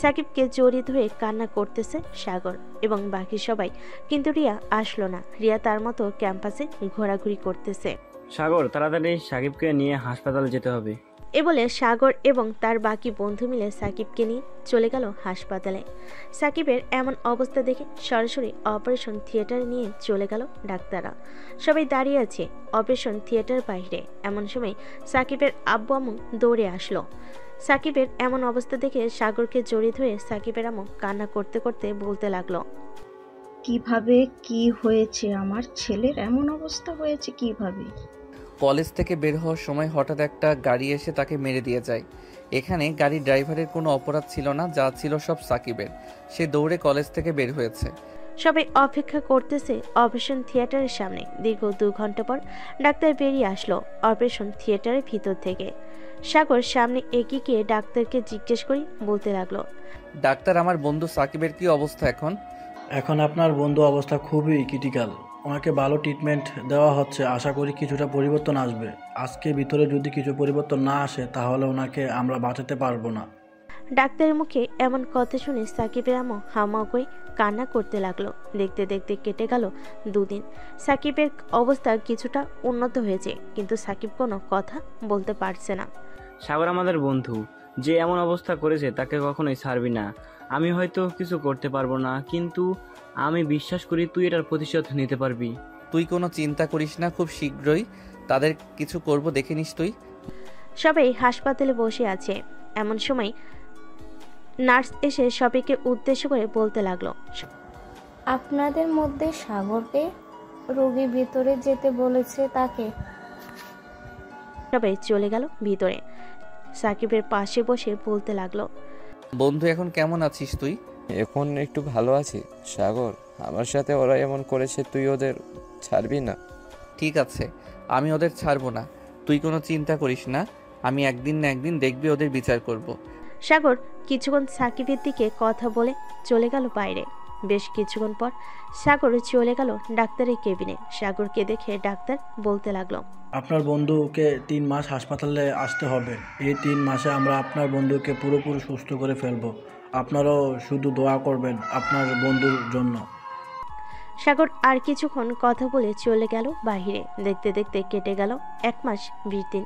[SPEAKER 3] সাকিবকে জড়িয়ে ধরে কান্না করতেছে সাগর এবং বাকি সবাই, কিন্তু রিয়া আসলো না। রিয়া তার মতো ক্যাম্পাসে ঘোরাঘুরি করতেছে।
[SPEAKER 14] সাগর, তাড়াতাড়ি সাকিবকে নিয়ে হাসপাতালে যেতে হবে।
[SPEAKER 3] এ বলে সাগর এবং তার বাকি বন্ধু মিলে সাকিবকে নিয়ে চলে গেল হাসপাতালে। সাকিবের এমন অবস্থা দেখে সরাসরি অপারেশন থিয়েটারে নিয়ে চলে গেল ডাক্তাররা। সবাই দাঁড়িয়ে আছে অপারেশন থিয়েটার বাইরে। এমন সময় সাকিবের আব্বু আম্মু দৌড়ে আসলো। সাকিবের এমন অবস্থা দেখে সাগরকে জড়িয়ে ধরে সাকিবের আম্মু কান্না করতে করতে বলতে লাগলো,
[SPEAKER 15] কিভাবে কি হয়েছে? আমার ছেলের এমন অবস্থা হয়েছে কিভাবে?
[SPEAKER 1] কলেজ থেকে বের হওয়ার সময় হঠাৎ একটা গাড়ি এসে তাকে মেরে দিয়ে যায়। এখানে গাড়ির ড্রাইভারের কোনো অপরাধ ছিল না, যা ছিল সব সাকিবের। সে দৌড়ে কলেজ থেকে বের হয়েছে।
[SPEAKER 3] সবাই অপেক্ষা করতেছে অপারেশন থিয়েটারের সামনে। দীর্ঘ 2 ঘন্টা পর ডাক্তার বেরিয়ে আসলো অপারেশন থিয়েটারের ভিতর থেকে। সাগর সামনে এগিয়ে গিয়ে ডাক্তারকে জিজ্ঞেস করি বলতে লাগলো,
[SPEAKER 1] ডাক্তার, আমার বন্ধু সাকিবের কি অবস্থা এখন?
[SPEAKER 16] এখন আপনার বন্ধু অবস্থা খুবই ক্রিটিক্যাল। ওনাকে ভালো ট্রিটমেন্ট দেওয়া হচ্ছে। আশা করি কিছুটা পরিবর্তন আসবে। আজকে ভিতরে যদি কিছু পরিবর্তন না আসে তাহলে ওনাকে আমরা বাঁচাতে পারবো না।
[SPEAKER 3] ডাক্তারের মুখে এমন কথা শুনে সাকিবের আম্মু হাউমাউ করে কান্না করতে লাগলো। দেখতে দেখতে কেটে গেল 2 দিন। সাকিবের অবস্থা কিছুটা উন্নত হয়েছে, কিন্তু সাকিব কোনো কথা বলতে পারছে না।
[SPEAKER 14] সাগর আমাদের বন্ধু, যে এমন অবস্থা করেছে তাকে কখনোই ছাড়বি না। আমি হয়তো কিছু করতে পারবো না, কিন্তু আমি বিশ্বাস করি তুই এটার প্রতিশোধ নিতে পারবি।
[SPEAKER 1] তুই কোনো চিন্তা করিস না, খুব শীঘ্রই তাদের কিছু করব, দেখে নিস তুই।
[SPEAKER 3] সবাই হাসপাতালে বসে আছে। এমন সময় নার্স এসে সবাইকে উদ্দেশ্য করে বলতে লাগলো,
[SPEAKER 17] আপনাদের মধ্যে সাগরকে রোগী ভিতরে যেতে বলেছে তাকে।
[SPEAKER 3] সবাই চলে গেল ভিতরে। সাকিবের পাশে বসে বলতে লাগলো,
[SPEAKER 1] বন্ধু, এখন কেমন আছিস তুই?
[SPEAKER 13] এখন একটু ভালো আছি সাগর। আমার সাথে ওরা এমন করেছে, তুই ওদের ছাড়বি না?
[SPEAKER 1] ঠিক আছে, আমি ওদের ছাড়বো না, তুই কোনো চিন্তা করিস না। আমি একদিন না একদিন দেখবি ওদের বিচার করব।
[SPEAKER 3] সাগর কিছুক্ষণ সাকিবের দিকে কথা বলে চলে গেল বাইরে। বেশ কিছুক্ষণ পর সাগর চলে গেল ডাক্তারের কেবিনে। সাগরকে দেখে ডাক্তার বলতে লাগলো,
[SPEAKER 16] আপনার বন্ধুকে 3 মাস হাসপাতালে আসতে হবে। এই 3 মাসে আমরা আপনার বন্ধুকে পুরোপুরি সুস্থ করে ফেলবো। আপনারাও শুধু দোয়া করবেন আপনার বন্ধুর জন্য।
[SPEAKER 3] সাগর আর কিছুক্ষণ কথা বলে চলে গেল বাইরে। দেখতে দেখতে কেটে গেল 1 মাস 20 দিন।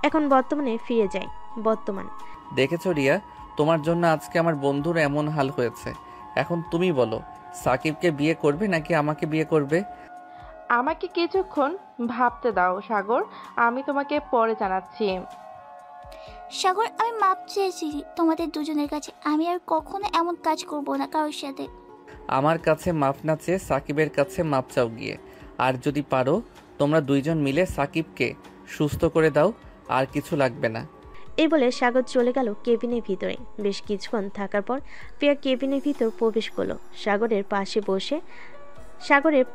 [SPEAKER 3] এখন বর্তমানে ফিরে যায়। বর্তমান
[SPEAKER 1] দেখেছো রিয়া, তোমার জন্য আজকে আমার বন্ধুর এমন হাল হয়েছে। এখন তুমি বলো, সাকিবকে বিয়ে করবে নাকি আমাকে বিয়ে করবে?
[SPEAKER 8] আমাকে কিছুক্ষণ ভাবতে দাও সাগর, আমি তোমাকে পরে জানাচ্ছি।
[SPEAKER 5] সাগর, আমি মাপ চেয়েছি তোমাদের দুজনের কাছে। আমি আর কখনো এমন কাজ করব না কারোর সাথে।
[SPEAKER 1] আমার কাছে মাপ না চেয়ে সাকিবের কাছে মাপ চাও গিয়ে। আর যদি পারো তোমরা 2 জন মিলে সাকিবকে সুস্থ করে দাও, আর কিছু লাগবে না।
[SPEAKER 3] এই বলে সাগর চলে গেল কেবিনের ভিতরে। বেশ কিছুক্ষণ থাকার পর প্রিয়া কেবিনের ভিতর প্রবেশ করলো। সাগরের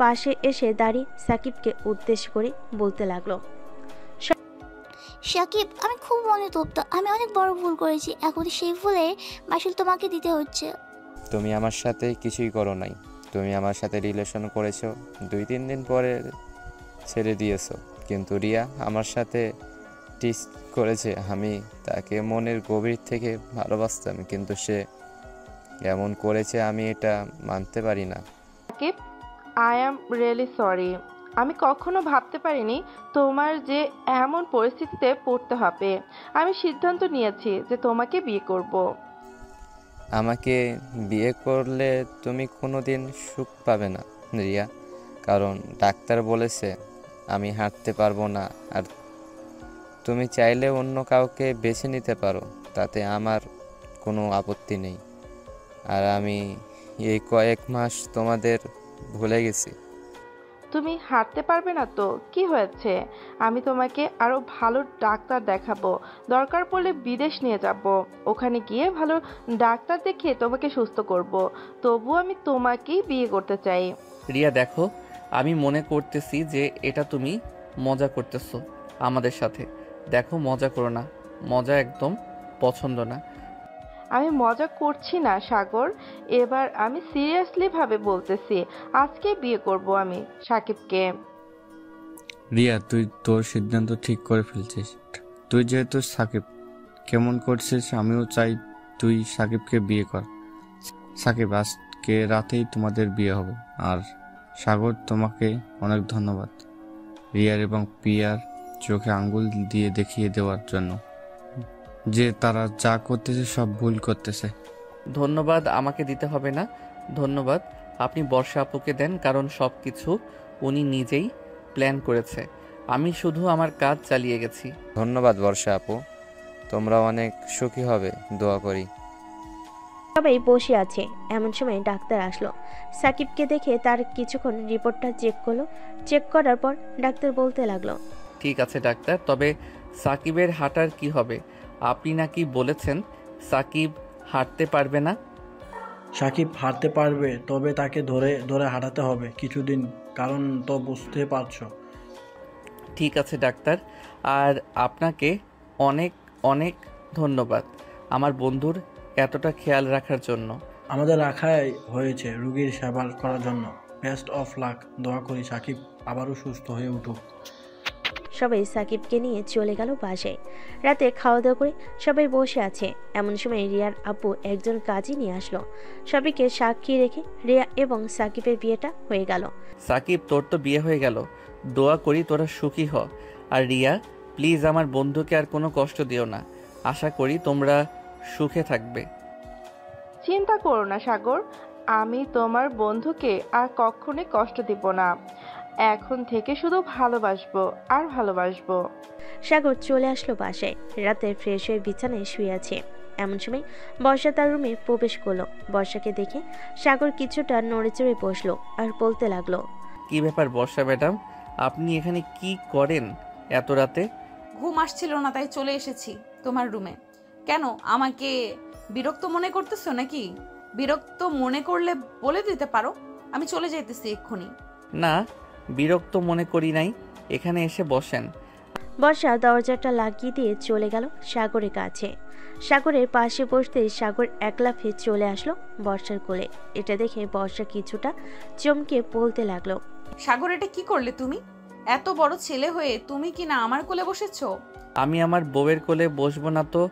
[SPEAKER 3] পাশে এসে দাঁড়িয়ে সাকিবকে উদ্দেশ্য করে বলতে লাগলো,
[SPEAKER 5] সাকিব, আমি খুব অনুতপ্ত। আমি অনেক বড় ভুল করেছি। এখন সেই ভুলের মাসুল তোমাকে দিতে হচ্ছে।
[SPEAKER 13] তুমি আমার সাথে কিছুই করো নাই। তুমি আমার সাথে রিলেশন করেছো, 2-3 দিন পরে ছেড়ে দিয়েছো। কিন্তু রিয়া আমার সাথে টিস করেছে। আমি তাকে মনের গভীর থেকে ভালোবাসতাম, কিন্তু সে এমন করেছে, আমি এটা মানতে পারি না।
[SPEAKER 8] Sakib, I am really sorry. আমি কখনো ভাবতে পারিনি তোমার যে এমন পরিস্থিতিতে পড়তে হবে। আমি সিদ্ধান্ত নিয়েছি যে তোমাকে বিয়ে করব।
[SPEAKER 13] আমাকে বিয়ে করলে তুমি কোনোদিন সুখ পাবে না রিয়া, কারণ ডাক্তার বলেছে আমি হাঁটতে পারবো না। আর তুমি চাইলে অন্য কাউকে বেছে নিতে পারো, তাতে আমার কোনো আপত্তি নেই। আর আমি এই কয়েক মাস তোমাদের ভুলে গেছি।
[SPEAKER 8] তুমি হাঁটতে পারবে না তো কি হয়েছে? আমি তোমাকে আরো ভালো ডাক্তার দেখাবো। দরকার পড়লে বিদেশ নিয়ে যাব। ওখানে গিয়ে ভালো ডাক্তার দেখিয়ে তোমাকে সুস্থ করব। তবু আমি তোমাকেই বিয়ে করতে চাই।
[SPEAKER 1] রিয়া দেখো, আমি মনে করতেছি যে এটা তুমি মজা করতেছো। আমাদের সাথে। দেখো, মজা করো না, মজা একদম পছন্দ না।
[SPEAKER 8] আমি মজা করছি না সাগর, এবার আমি সিরিয়াসলি ভাবে বলতেছি, আজকে বিয়ে করব আমি সাকিবকে।
[SPEAKER 12] রিয়া, তুই তোর সিদ্ধান্ত ঠিক করে ফেলছিস। তুই যেহেতু সাকিব কেমন করছিস, আমিও চাই তুই সাকিবকে বিয়ে কর। সাকিব, আজকে রাতেই তোমাদের বিয়ে হবে। আর সাগর, তোমাকে অনেক ধন্যবাদ রিয়ার এবং প্রিয়ার চোখে আঙ্গুল দিয়ে দেখিয়ে দেওয়ার জন্য যে তারা যা করতেছে সব ভুল করতেছে।
[SPEAKER 1] ধন্যবাদ আমাকে দিতে হবে না, ধন্যবাদ আপনি বর্ষা আপুকে দেন, কারণ সব কিছু উনি নিজেই প্ল্যান করেছে। আমি শুধু আমার কাজ চালিয়ে গেছি।
[SPEAKER 13] ধন্যবাদ বর্ষা আপু, তোমরা অনেক সুখী হবে, দোয়া করি।
[SPEAKER 3] সবাই বসে আছে, এমন সময় ডাক্তার আসলো। সাকিবকে দেখে তার কিছুক্ষণ রিপোর্টটা চেক করলো। চেক করার পর ডাক্তার বলতে লাগলো,
[SPEAKER 1] ঠিক আছে ডাক্তার, তবে সাকিবের হাঁটার কি হবে? আপনি নাকি বলেছেন সাকিব হাঁটতে পারবে না।
[SPEAKER 16] সাকিব হাঁটতে পারবে, তবে তাকে ধরে ধরে হাঁটাতে হবে কিছুদিন, কারণ তো বুঝতে পারছো।
[SPEAKER 1] ঠিক আছে ডাক্তার, আর আপনাকে অনেক অনেক ধন্যবাদ আমার বন্ধুর এতটা খেয়াল রাখার জন্য।
[SPEAKER 16] আমাদের রাখাই হয়েছে রুগীর সেবা করার জন্য। বেস্ট অফ লাক, দোয়া করি সাকিব আবারও সুস্থ হয়ে উঠুক।
[SPEAKER 3] সবাই সাকিবকে নিয়ে চলে গেল বাসায়। রাতে খাওয়া দাওয়া করে সবাই বসে আছে, এমন সময় রিয়ার আব্বু একজন কাজী নিয়ে আসলো। সবাইকে সাক্ষী রেখে রিয়া এবং সাকিবের বিয়েটা হয়ে গেল।
[SPEAKER 1] সাকিব, তোর তো বিয়ে হয়ে গেল, দোয়া করি তোরা সুখী হ। আর রিয়া, প্লিজ আমার বন্ধুকে আর কোনো কষ্ট দিও না, আশা করি তোমরা সুখে থাকবে।
[SPEAKER 8] চিন্তা করো না সাগর, আমি তোমার বন্ধুকে আর কখনোই কষ্ট দিব না। এখন থেকে শুধু ভালোবাসবো আর ভালোবাসবো।
[SPEAKER 3] সাগর চলে আসলো বাসায়। রাতে ফ্রেশ হয়ে বিছানায় শুয়ে আছে, এমন সময় বর্ষা তার রুমে প্রবেশ করলো। বর্ষাকে দেখে সাগর কিছুটা নড়েচড়ে বসলো আর বলতে লাগলো,
[SPEAKER 1] কি ব্যাপার বর্ষা ম্যাডাম, আপনি এখানে কি করেন এত রাতে?
[SPEAKER 2] ঘুম আসছিল না, তাই চলে এসেছি তোমার রুমে। কেন, আমাকে বিরক্ত মনে করতেছো নাকি? বিরক্ত মনে করলে বলে দিতে পারো, আমি চলে যাইতেছি এক্ষুনি।
[SPEAKER 1] না, বিরক্ত মনে করি নাই, এখানে এসে বসেন।
[SPEAKER 3] বর্ষা দরজাটা লাগিয়ে দিয়ে চলে গেল সাগরের কাছে। সাগরের পাশে বসতেই সাগর এক লাফে চলে আসলো বর্ষার কোলে। এটা দেখে বর্ষা কিছুটা চমকে বলতে লাগলো,
[SPEAKER 2] সাগর, এটা কি করলে তুমি? এত বড় ছেলে হয়ে তুমি কি না আমার কোলে বসেছো?
[SPEAKER 1] আমি আমার বউয়ের কোলে বসবো না তো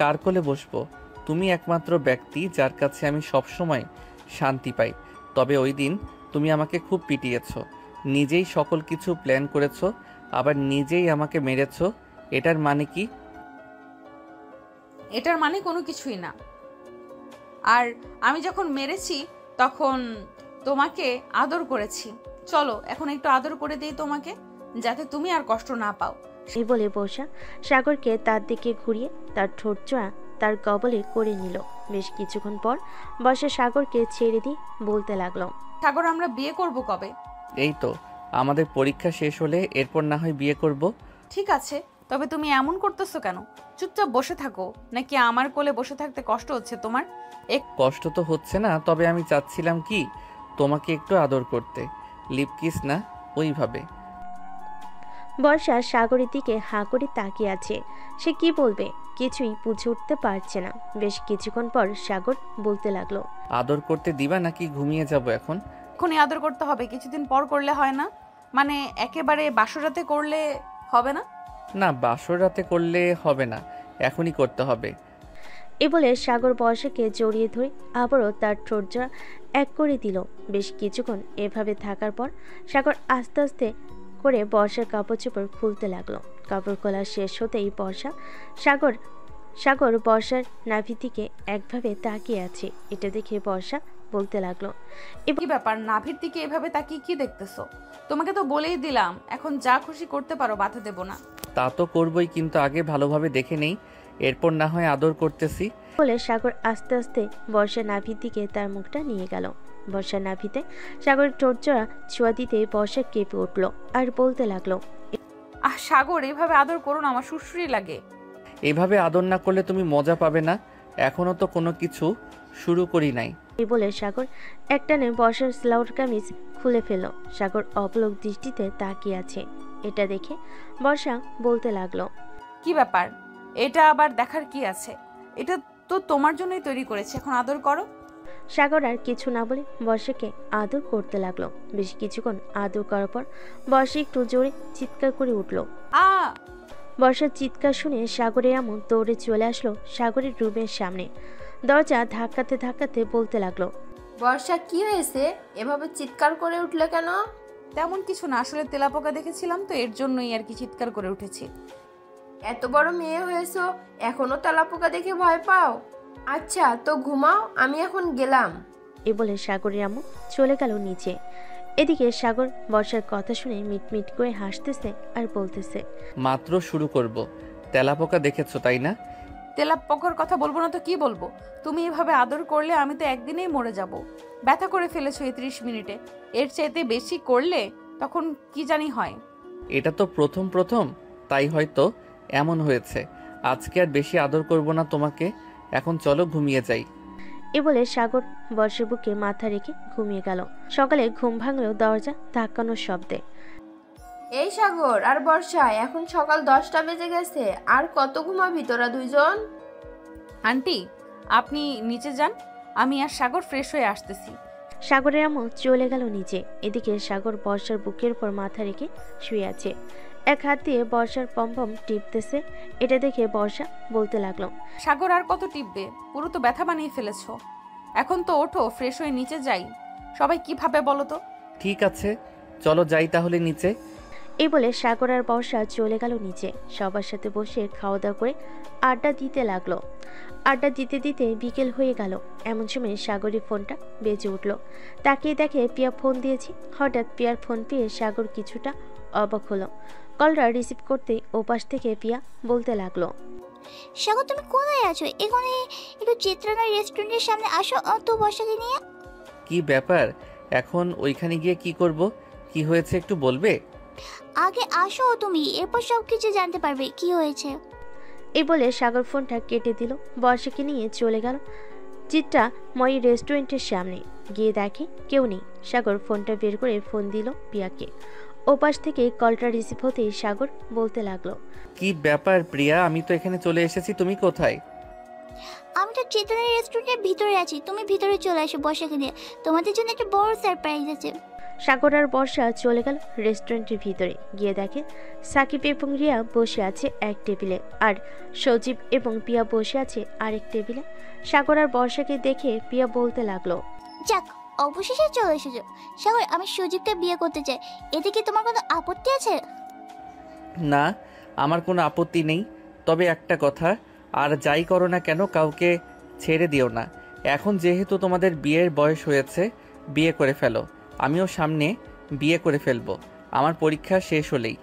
[SPEAKER 1] কার কোলে বসবো? তুমি একমাত্র ব্যক্তি যার কাছে আমি সবসময় শান্তি পাই। তবে ওই দিন তুমি আমাকে খুব পিটিয়েছো, নিজেই সকল কিছু প্ল্যান করেছো, আবার নিজেই আমাকে মেরেছো। এটার মানে কি?
[SPEAKER 2] এটার মানে কোনো কিছুই না। আর আমি যখন মেরেছি তখন তোমাকে আদর করেছি। চলো এখন একটু আদর করে দেই তোমাকে, যাতে তুমি আর কষ্ট না পাও।
[SPEAKER 3] এই বলে বর্ষা সাগরকে তার দিকে ঘুরিয়ে তার ঠোঁটজোড়া তার কবলে করে নিল। বেশ কিছুক্ষণ পর বর্ষা সাগরকে ছেড়ে দিয়ে বলতে লাগলো,
[SPEAKER 2] সাগর, আমরা বিয়ে করব কবে?
[SPEAKER 1] এই তো আমাদের পরীক্ষা শেষ হলে এরপর না হয় বিয়ে করব।
[SPEAKER 2] ঠিক আছে, তবে তুমি এমন করতেছো কেন? চুপচাপ বসে থাকো, নাকি আমার কোলে বসে থাকতে কষ্ট হচ্ছে তোমার?
[SPEAKER 1] কষ্ট তো হচ্ছে না, তবে আমি চাচ্ছিলাম কি তোমাকে একটু আদর করতে, লিপ কিস না, ওইভাবে।
[SPEAKER 3] বর্ষা সাগরের দিকে হাঁ করে তাকিয়ে আছে। সে কি বলবে কিছুই বুঝে উঠতে পারছে না। বেশ কিছুক্ষণ পর সাগর বলতে লাগলো,
[SPEAKER 1] আদর করতে দিবা নাকি ঘুমিয়ে যাব এখন?
[SPEAKER 2] এখনই আদর করতে হবে, কিছুদিন পর করলে হয় না? মানে একেবারে বাসরাতে করলে হবে না?
[SPEAKER 1] না, বাসর রাতে করলে হবে না, এখনই করতে হবে।
[SPEAKER 3] এ বলে সাগর বর্ষাকে জড়িয়ে ধরে আবারও তার ঠোঁটজোড়া এক করে দিল। বেশ কিছুক্ষণ এভাবে থাকার পর সাগর আস্তে আস্তে করে বর্ষার কাপড় চোপড় খুলতে লাগলো। কাপড় খোলা শেষ হতেই সাগর বর্ষার নাভির দিকে একভাবে তাকিয়ে আছে। এটা দেখে বর্ষা বলতে লাগলো,
[SPEAKER 2] কি ব্যাপার, নাভির দিকে এভাবে তাকিয়ে কি দেখতেছো? তোমাকে তো বলেই দিলাম এখন যা খুশি করতে পারো, বাধা দেব না।
[SPEAKER 1] তা তো করবই, কিন্তু আগে ভালোভাবে দেখে নেই, এরপর না হয় আদর করতেছি।
[SPEAKER 3] বলে সাগর আস্তে আস্তে বর্ষার নাভির দিকে তার মুখটা নিয়ে গেল। বর্ষার নাভিতে সাগরের ঠোঁটজোড়া ছোঁয়া দিতে বর্ষা কেঁপে উঠল আর বলতে লাগলো,
[SPEAKER 2] সাগর, এভাবে আদর করো না, আমার সুশ্রী লাগে।
[SPEAKER 1] এভাবে আদর না করলে তুমি মজা পাবে না, এখনো তো কোনো কিছু শুরু করি নাই।
[SPEAKER 3] এই বলে সাগর একটানে বর্ষার স্লাউট কামিজ খুলে ফেলল। সাগর অপলক দৃষ্টিতে তাকিয়ে আছে। এটা দেখে বর্ষা বলতে লাগলো,
[SPEAKER 2] কি ব্যাপার? এটা আবার দেখার কি আছে? এটা তো তোমার জন্যই তৈরি করেছে, এখন আদর করো।
[SPEAKER 3] সাগর আর কিছু না বলে বর্ষাকে আদর করতে লাগলো। বেশ কিছুক্ষণ আদর করার পর বর্ষা একটু জোরে চিৎকার করে উঠল। বর্ষার চিৎকার শুনে সাগরের আম্মু দৌড়ে চলে আসলো সাগরের রুমের সামনে। দরজা ধাক্কাতে ধাক্কাতে বলতে লাগলো,
[SPEAKER 7] বর্ষা কি হয়েছে? এভাবে চিৎকার করে উঠলে কেন?
[SPEAKER 2] তেমন কিছু না, আসলে তেলাপোকা দেখেছিলাম তো, এর জন্যই আর কি চিৎকার করে উঠেছি।
[SPEAKER 7] এত বড় মেয়ে হয়েছো, এখনো তেলাপোকা দেখে ভয় পাও? আচ্ছা তো ঘুমাও, আমি এখন গেলাম।
[SPEAKER 3] এ বলে সাগরের আম্মু চলে গেল নিচে। এদিকে সাগর বর্ষার কথা শুনে মিটমিট করে হাসতেছে আর বলতেছে,
[SPEAKER 1] মাত্র শুরু করব, তেলাপোকা দেখেছো তাই না?
[SPEAKER 2] তেলাপোকার কথা বলবো না তো কি বলবো? তুমি এভাবে আদর করলে আমি তো একদিনেই মরে যাব। ব্যথা করে ফেলেছো এই 30 মিনিটে, এর চাইতে বেশি করলে তখন কি জানি হয়।
[SPEAKER 1] এটা তো প্রথম প্রথম, তাই হয়তো এমন হয়েছে। আজকে আর বেশি আদর করব না তোমাকে, এখন চলো ঘুমিয়ে যাই।
[SPEAKER 3] এ বলে সাগর বর্ষার বুকে মাথা রেখে ঘুমিয়ে গেল। সকালে ঘুম ভাঙলো দরজা ধাক্কানোর শব্দে।
[SPEAKER 7] এই সাগর আর বর্ষা, এখন সকাল 10টা বেজে গেছে, আর কত ঘুমাবি তোরা দুইজন?
[SPEAKER 2] আন্টি আপনি নিচে যান, আমি আর সাগর ফ্রেশ হয়ে আসতেছি।
[SPEAKER 3] সাগরের আম্মু চলে গেল নিচে। এদিকে সাগর বর্ষার বুকের উপর মাথা রেখে শুয়ে আছে, এক হাত দিয়ে বর্ষার পম্পম টিপতেছে। এটা দেখে বর্ষা বলতে লাগলো,
[SPEAKER 2] সাগর আর কত টিপবে? পুরো তো ব্যথা বানিয়ে ফেলেছো। এখন তো ওঠো, ফ্রেশ হয়ে নিচে যাই। সবাই কি ভাবে বলো তো?
[SPEAKER 1] ঠিক আছে চলো যাই তাহলে নিচে।
[SPEAKER 3] এই বলে সাগর আর বর্ষা চলে গেল নিচে। সবার সাথে বসে খাওয়া দাওয়া করে আড্ডা দিতে লাগলো। আড্ডা দিতে দিতে বিকেল হয়ে গেল। এমন সময় সাগরের ফোনটা বেজে উঠল। তাকিয়ে দেখে পিয়া ফোন দিয়েছে। হঠাৎ পিয়ার ফোন পেয়ে সাগর কিছুটা অবাক হলো। কলটা রিসিভ করতে ওপাশ থেকে পিয়া বলতে লাগলো,
[SPEAKER 5] সাগর তুমি কোথায় আছো? এখানে একটু চিত্রাঙ্গা রেস্টুরেন্টের সামনে আসো তো বর্ষাকে নিয়ে।
[SPEAKER 1] কি ব্যাপার? এখন ওইখানে গিয়ে কি করব? কি হয়েছে একটু বলবে?
[SPEAKER 5] আগে আসো তুমি, এরপর সব কিছু জানতে পারবে কি হয়েছে।
[SPEAKER 3] এই বলে সাগর ফোনটা কেটে দিল। বর্ষাকে নিয়ে চলে গেল চিত্রাময়ী রেস্টুরেন্টের সামনে। গিয়ে দেখে কেউ নেই। সাগর ফোনটা বের করে ফোন দিল পিয়াকে। ওপাশ থেকে কলটা রিসিভ হতেই সাগর বলতে লাগলো,
[SPEAKER 1] কি ব্যাপার প্রিয়া, আমি তো এখানে চলে এসেছি, তুমি কোথায়?
[SPEAKER 5] আমি তো চিত্রাঙ্গা রেস্টুরেন্টের ভিতরে আছি, তুমি ভিতরে চলে আসো বর্ষাকে নিয়ে, তোমাদের জন্য একটা বড় সারপ্রাইজ আছে।
[SPEAKER 3] সাগর আর বর্ষা চলে গেল রেস্টুরেন্টের ভিতরে। গিয়ে দেখে সাকিব এবং রিয়া বসে আছে এক টেবিলে, আর সজীব এবং পিয়া বসে আছে আরেক টেবিলে। সাগর আর বর্ষাকে দেখে পিয়া বলতে লাগলো,
[SPEAKER 5] যাক অবশেষে চলে এসেছো। সাগর আমি সজীবকে বিয়ে করতে চাই, এতে কি তোমার কোনো আপত্তি আছে?
[SPEAKER 1] না, আমার কোনো আপত্তি নেই, তবে একটা কথা, আর যাই করো না কেন কাউকে ছেড়ে দিও না। এখন যেহেতু তোমাদের বিয়ের বয়স হয়েছে, বিয়ে করে ফেলো। আমিও সামনে বিয়ে করে ফেলবো আমার পরীক্ষা শেষ হলেই।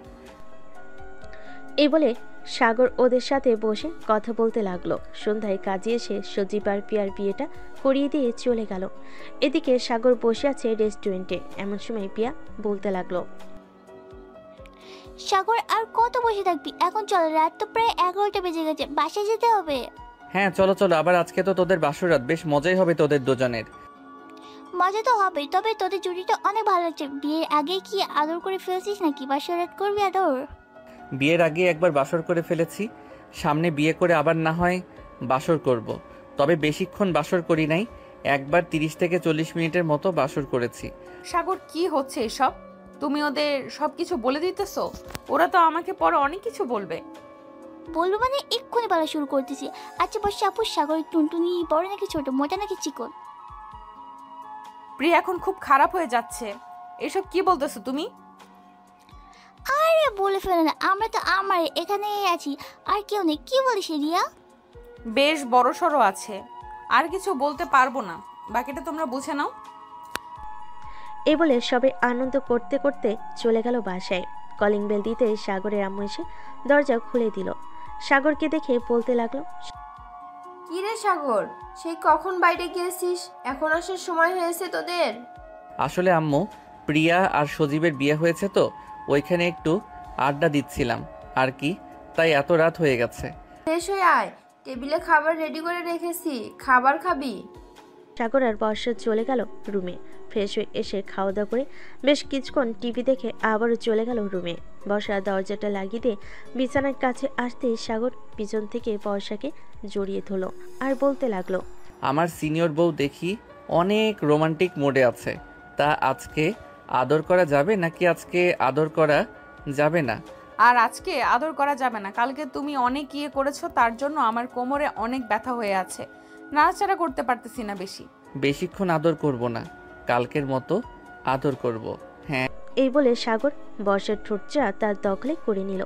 [SPEAKER 3] এই বলে সাগর ওদের সাথে বসে কথা বলতে লাগলো। সন্ধ্যায় কাজে এসে সজীব আর পিয়ার বিয়েটা করিয়ে দিয়ে চলে গেল। এদিকে সাগর বসে আছে রেস্টুরেন্টে। এমন সময় পিয়া বলতে লাগলো,
[SPEAKER 5] সাগর আর কত বসে থাকবি? এখন চল, রাত তো প্রায় 11টা বেজে গেছে, বাসায় যেতে হবে।
[SPEAKER 1] হ্যাঁ চলো চলো, আবার আজকে তো তোদের বাসরাত, বেশ মজাই হবে তোদের দুজনের।
[SPEAKER 5] মজা তো হবে, তবে তোদের জুটিটা অনেক ভালো লাগছে। বিয়ের আগে কি আদর করে ফেলছিস নাকি? বাসরাত করবি আদর?
[SPEAKER 1] বিয়ের আগে একবার বাসর করে ফেলেছি, সামনে বিয়ে করে আবার না হয় বাসর করব। তবে বেশিক্ষণ বাসর করি নাই, একবার 30 থেকে 40 মিনিটের মতো বাসর করেছি।
[SPEAKER 2] সাগর কি হচ্ছে এসব? তুমি ওদের সবকিছু বলে দিতেছো? ওরা তো আমাকে পরে অনেক কিছু বলবে।
[SPEAKER 5] বলবো মানে এক্ষুনি বলা শুরু করতেছি। আচ্ছা বর্ষা আপু, সাগর টুনটুনি বড় নাকি ছোট, মোটা নাকি চিকন?
[SPEAKER 2] প্রিয়া এখন খুব খারাপ হয়ে যাচ্ছে। এসব কি বলতেছো তুমি?
[SPEAKER 5] আরে বলে ফেলে না, আমরা তো আমার এখানেই আছি, আর কেউ নেই। কি বলিস রিয়া?
[SPEAKER 2] বেশ বড় সড়ো আছে, আর কিছু বলতে পারবো না, বাকিটা তোমরা বুঝে নাও।
[SPEAKER 3] এই বলে সবাই আনন্দ করতে করতে চলে গেল বাসায়। কলিং বেল দিতে সাগরের আম্মু এসে দরজা খুলে দিল। সাগরকে দেখে বলতে লাগলো,
[SPEAKER 7] কি রে সাগর, সেই কখন বাইরে গিয়েছিস, এখন আসার সময় হয়েছে তোদের?
[SPEAKER 1] আসলে আম্মু, প্রিয়া আর সজীবের বিয়ে হয়েছে তো ওইখানে একটু আড্ডা দিচ্ছিলাম আর কি, তাই এত রাত হয়ে গেছে।
[SPEAKER 7] ফ্রেশ হয়ে আয়, টেবিলে খাবার রেডি করে রেখেছি, খাবার খাবি?
[SPEAKER 3] সাগর আর বর্ষা চলে গেল রুমে। ফ্রেশ হয়ে এসে খাওয়া দাওয়া করে বেশ কিছুক্ষণ টিভি দেখে আবারও চলে গেল রুমে। বর্ষা দরজাটা লাগিয়ে দিয়ে বিছানার কাছে আসতেই সাগর পিছন থেকে বর্ষাকে জড়িয়ে ধরলো আর বলতে লাগলো,
[SPEAKER 1] আমার সিনিয়র বউ দেখি অনেক রোমান্টিক মোডে আছে, তা আজকে আদর করা যাবে নাকি আজকে আদর করা যাবে না?
[SPEAKER 2] আর আজকে আদর করা যাবে না। কালকে তুমি অনেক ইয়ে করেছো, তার জন্য আমার কোমরে অনেক ব্যথা হয়ে আছে, নাড়াচাড়া করতে পারতেছি না বেশি।
[SPEAKER 1] বেশিক্ষণ আদর করব না, কালকের মতো আদর করব। হ্যাঁ।
[SPEAKER 3] এই বলে সাগর বর্ষার ঠোঁটটা তার দখলে করে নিল।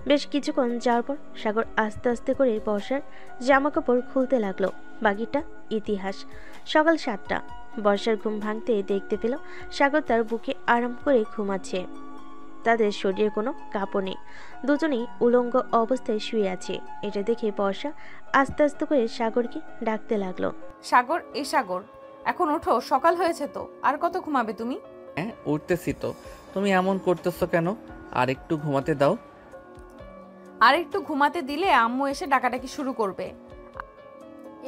[SPEAKER 3] বেশ কিছুক্ষণ যাওয়ার পর সাগর আস্তে আস্তে করে বর্ষার জামা কাপড় খুলতে লাগলো। বাকিটা ইতিহাস। সকাল 7টা। বর্ষার ঘুম ভাঙতে দেখতে পেল সাগর তার বুকে আরাম করে ঘুমাচ্ছে। তাদের শরীরে কোনো কাপড় নেই, দুজনেই উলঙ্গ অবস্থায় শুয়ে আছে। এটা দেখে বর্ষা আস্তে আস্তে করে সাগরকে ডাকতে লাগলো,
[SPEAKER 2] সাগর, এ সাগর, এখন ওঠো, সকাল হয়েছে তো, আর কত ঘুমাবে তুমি?
[SPEAKER 1] হ্যাঁ উঠতেছি তো, তুমি এমন করতেছো কেন? আর একটু ঘুমাতে দাও।
[SPEAKER 2] আর একটু ঘুমাতে দিলে আম্মু এসে ডাকাডাকি শুরু করবে।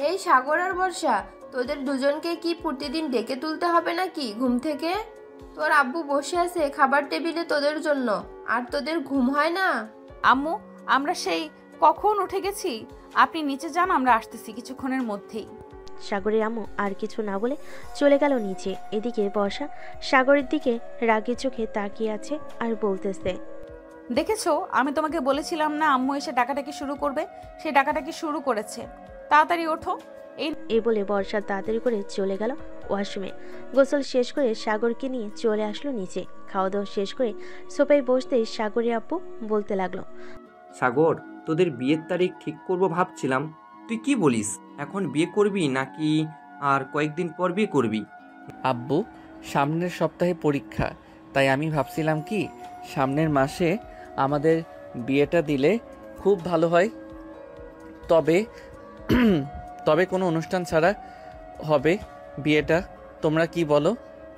[SPEAKER 7] এই সাগর আর বর্ষা, তোদের দুজনকে কি প্রতিদিন ডেকে তুলতে হবে নাকি ঘুম থেকে? তোর আব্বু বসে আছে খাবার টেবিলে তোদের জন্য, আর তোদের ঘুম হয় না?
[SPEAKER 2] আম্মু, আমরা সেই কখন উঠে গেছি, আপনি নিচে যান, আমরা আসতেছি কিছুক্ষণের মধ্যেই।
[SPEAKER 3] সাগরের আম্মু আর কিছু না বলে চলে গেল নিচে। এদিকে বর্ষা সাগরের দিকে রাগি চোখে তাকিয়ে আছে আর বলতেছে,
[SPEAKER 2] দেখেছো, আমি তোমাকে বলেছিলাম না আম্মু এসে ডাকাডাকি শুরু করবে, সে ডাকাডাকি শুরু করেছে, তাড়াতাড়ি ওঠো।
[SPEAKER 3] এই বলে বর্ষা তাড়াতাড়ি করে চলে গেল ওয়াশরুমে। গোসল শেষ করে সাগরকে নিয়ে চলে আসলো নিচে। খাওয়া দাওয়া শেষ করে সোফায় বসতেই সাগরের আব্বু বলতে লাগলো,
[SPEAKER 11] সাগর, তোদের বিয়ের তারিখ ঠিক করব ভাবছিলাম, তুই কি বলিস? এখন বিয়ে করবি নাকি আর কয়েকদিন পর বিয়ে করবি?
[SPEAKER 1] আব্বু, সামনের সপ্তাহে পরীক্ষা, তাই আমি ভাবছিলাম কি সামনের মাসে আমাদের বিয়েটা দিলে খুব ভালো হয়। তবে কোনো অনুষ্ঠান ছাড়া হবে বিয়েটা, তোমরা কি বলো?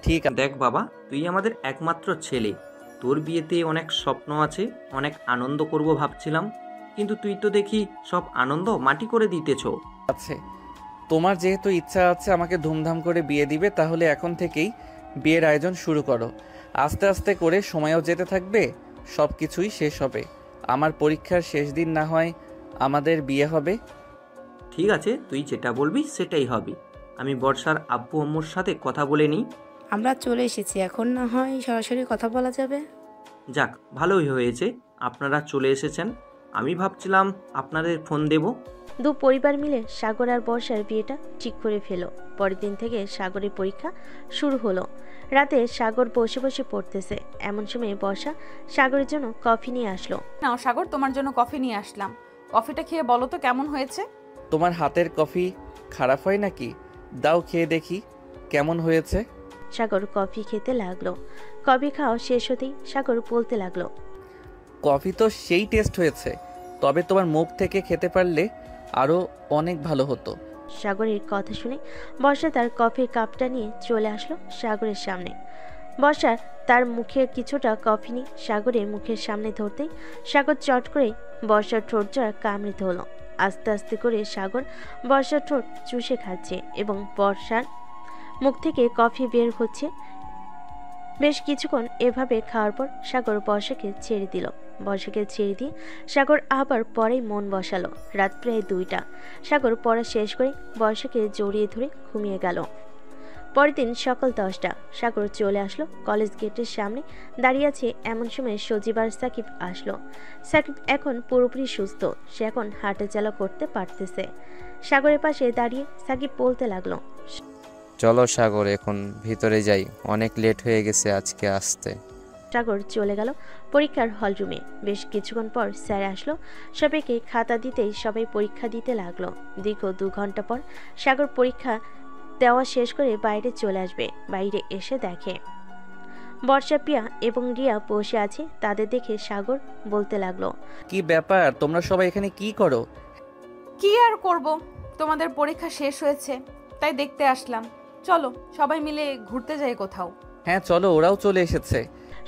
[SPEAKER 1] ঠিক
[SPEAKER 11] দেখ বাবা, তুই আমাদের একমাত্র ছেলে, তোর বিয়েতে অনেক স্বপ্ন আছে, অনেক আনন্দ করব ভাবছিলাম, কিন্তু তুই তো দেখি সব আনন্দ মাটি করে দিতেছ।
[SPEAKER 1] আছে, তোমার যেহেতু ইচ্ছা আছে আমাকে ধুমধাম করে বিয়ে দিবে, তাহলে এখন থেকেই বিয়ের আয়োজন শুরু করো। আস্তে আস্তে করে সময়ও যেতে থাকবে, সব কিছুই শেষ হবে। আমার পরীক্ষার শেষ দিন না হয় আমাদের বিয়ে হবে।
[SPEAKER 11] ঠিক আছে, তুই যেটা বলবি সেটাই হবে। আমি বর্ষার আব্বু আম্মুর সাথে কথা বলে নিই।
[SPEAKER 4] আমরা চলে এসেছি, এখন না হয় সরাসরি কথা বলা যাবে।
[SPEAKER 11] যাক, ভালোই হয়েছে আপনারা চলে এসেছেন। আমি ভাবছিলাম আপনাদের ফোন দেব।
[SPEAKER 3] দু পরিবার মিলে সাগর আর বর্ষার বিয়েটা ঠিক করে ফেলো। পরের দিন থেকে সাগরের পরীক্ষা শুরু হলো। রাতে সাগর বসে বসে পড়তেছে, এমন সময় বর্ষা সাগরের জন্য কফি নিয়ে আসলো।
[SPEAKER 2] নাও সাগর, তোমার জন্য কফি নিয়ে আসলাম, কফিটা খেয়ে বলো তো কেমন হয়েছে।
[SPEAKER 1] তোমার হাতের কফি খারাপ হয় নাকি? দাও খেয়ে দেখি কেমন হয়েছে।
[SPEAKER 3] সাগর কফি খেতে লাগলো। কফি খাওয়া শেষ হতেই সাগর বলতে লাগলো,
[SPEAKER 1] কফি তো সেই টেস্ট হয়েছে, তবে তোমার মুখ থেকে খেতে পারলে আরও অনেক ভালো হতো।
[SPEAKER 3] সাগরের কথা শুনে বর্ষা তার কফির কাপটা নিয়ে চলে আসলো সাগরের সামনে। বর্ষা তার মুখে কিছুটা কফি নিয়ে সাগরের মুখের সামনে ধরতেই সাগর চট করে বর্ষার ঠোঁট জোড়া কামড়ে ধরল। আস্তে আস্তে করে সাগর বর্ষার ঠোঁট চুষে খাচ্ছে এবং বর্ষার মুখ থেকে কফি বের হচ্ছে। বেশ কিছুক্ষণ এভাবে খাওয়ার পর সাগর বর্ষাকে ছেড়ে দিল। বর্ষাকে ছেড়ে দিয়ে সাগর আবার পড়ায় মন বসালো। রাত প্রায় 2টা। সাগর পড়া শেষ করে বর্ষাকে জড়িয়ে ধরে ঘুমিয়ে গেল। পরের দিন সকাল 10টা। সাগর চলে আসলো কলেজ গেটের সামনে দাঁড়িয়ে আছে। এমন সময় সজীব আর সাকিব আসলো। সাকিব এখন পুরোপুরি সুস্থ, সে এখন হাঁটা চলা করতে পারতেছে। সাগরের পাশে দাঁড়িয়ে সাকিব বলতে লাগলো,
[SPEAKER 13] চলো সাগর, এখন ভিতরে যাই, অনেক লেট হয়ে গেছে আজকে আসতে।
[SPEAKER 3] সাগর চলে গেল পরীক্ষার হল রুমে। বেশ কিছুক্ষণ পর স্যার আসলো। সবাইকে খাতা দিতেই সবাই পরীক্ষা দিতে লাগলো। দীর্ঘ 2 ঘন্টা পর সাগর পরীক্ষা দেওয়া শেষ করে বাইরে চলে আসবে। বাইরে এসে দেখে বর্ষা, প্রিয়া এবং রিয়া বসে আছে। তাদের দেখে সাগর বলতে লাগলো,
[SPEAKER 1] কি ব্যাপার, তোমরা সবাই এখানে কি করো?
[SPEAKER 2] কি আর করব, তোমাদের পরীক্ষা শেষ হয়েছে তাই দেখতে আসলাম। চলো সবাই মিলে ঘুরতে যাই কোথাও।
[SPEAKER 1] হ্যাঁ চলো, ওরাও চলে এসেছে।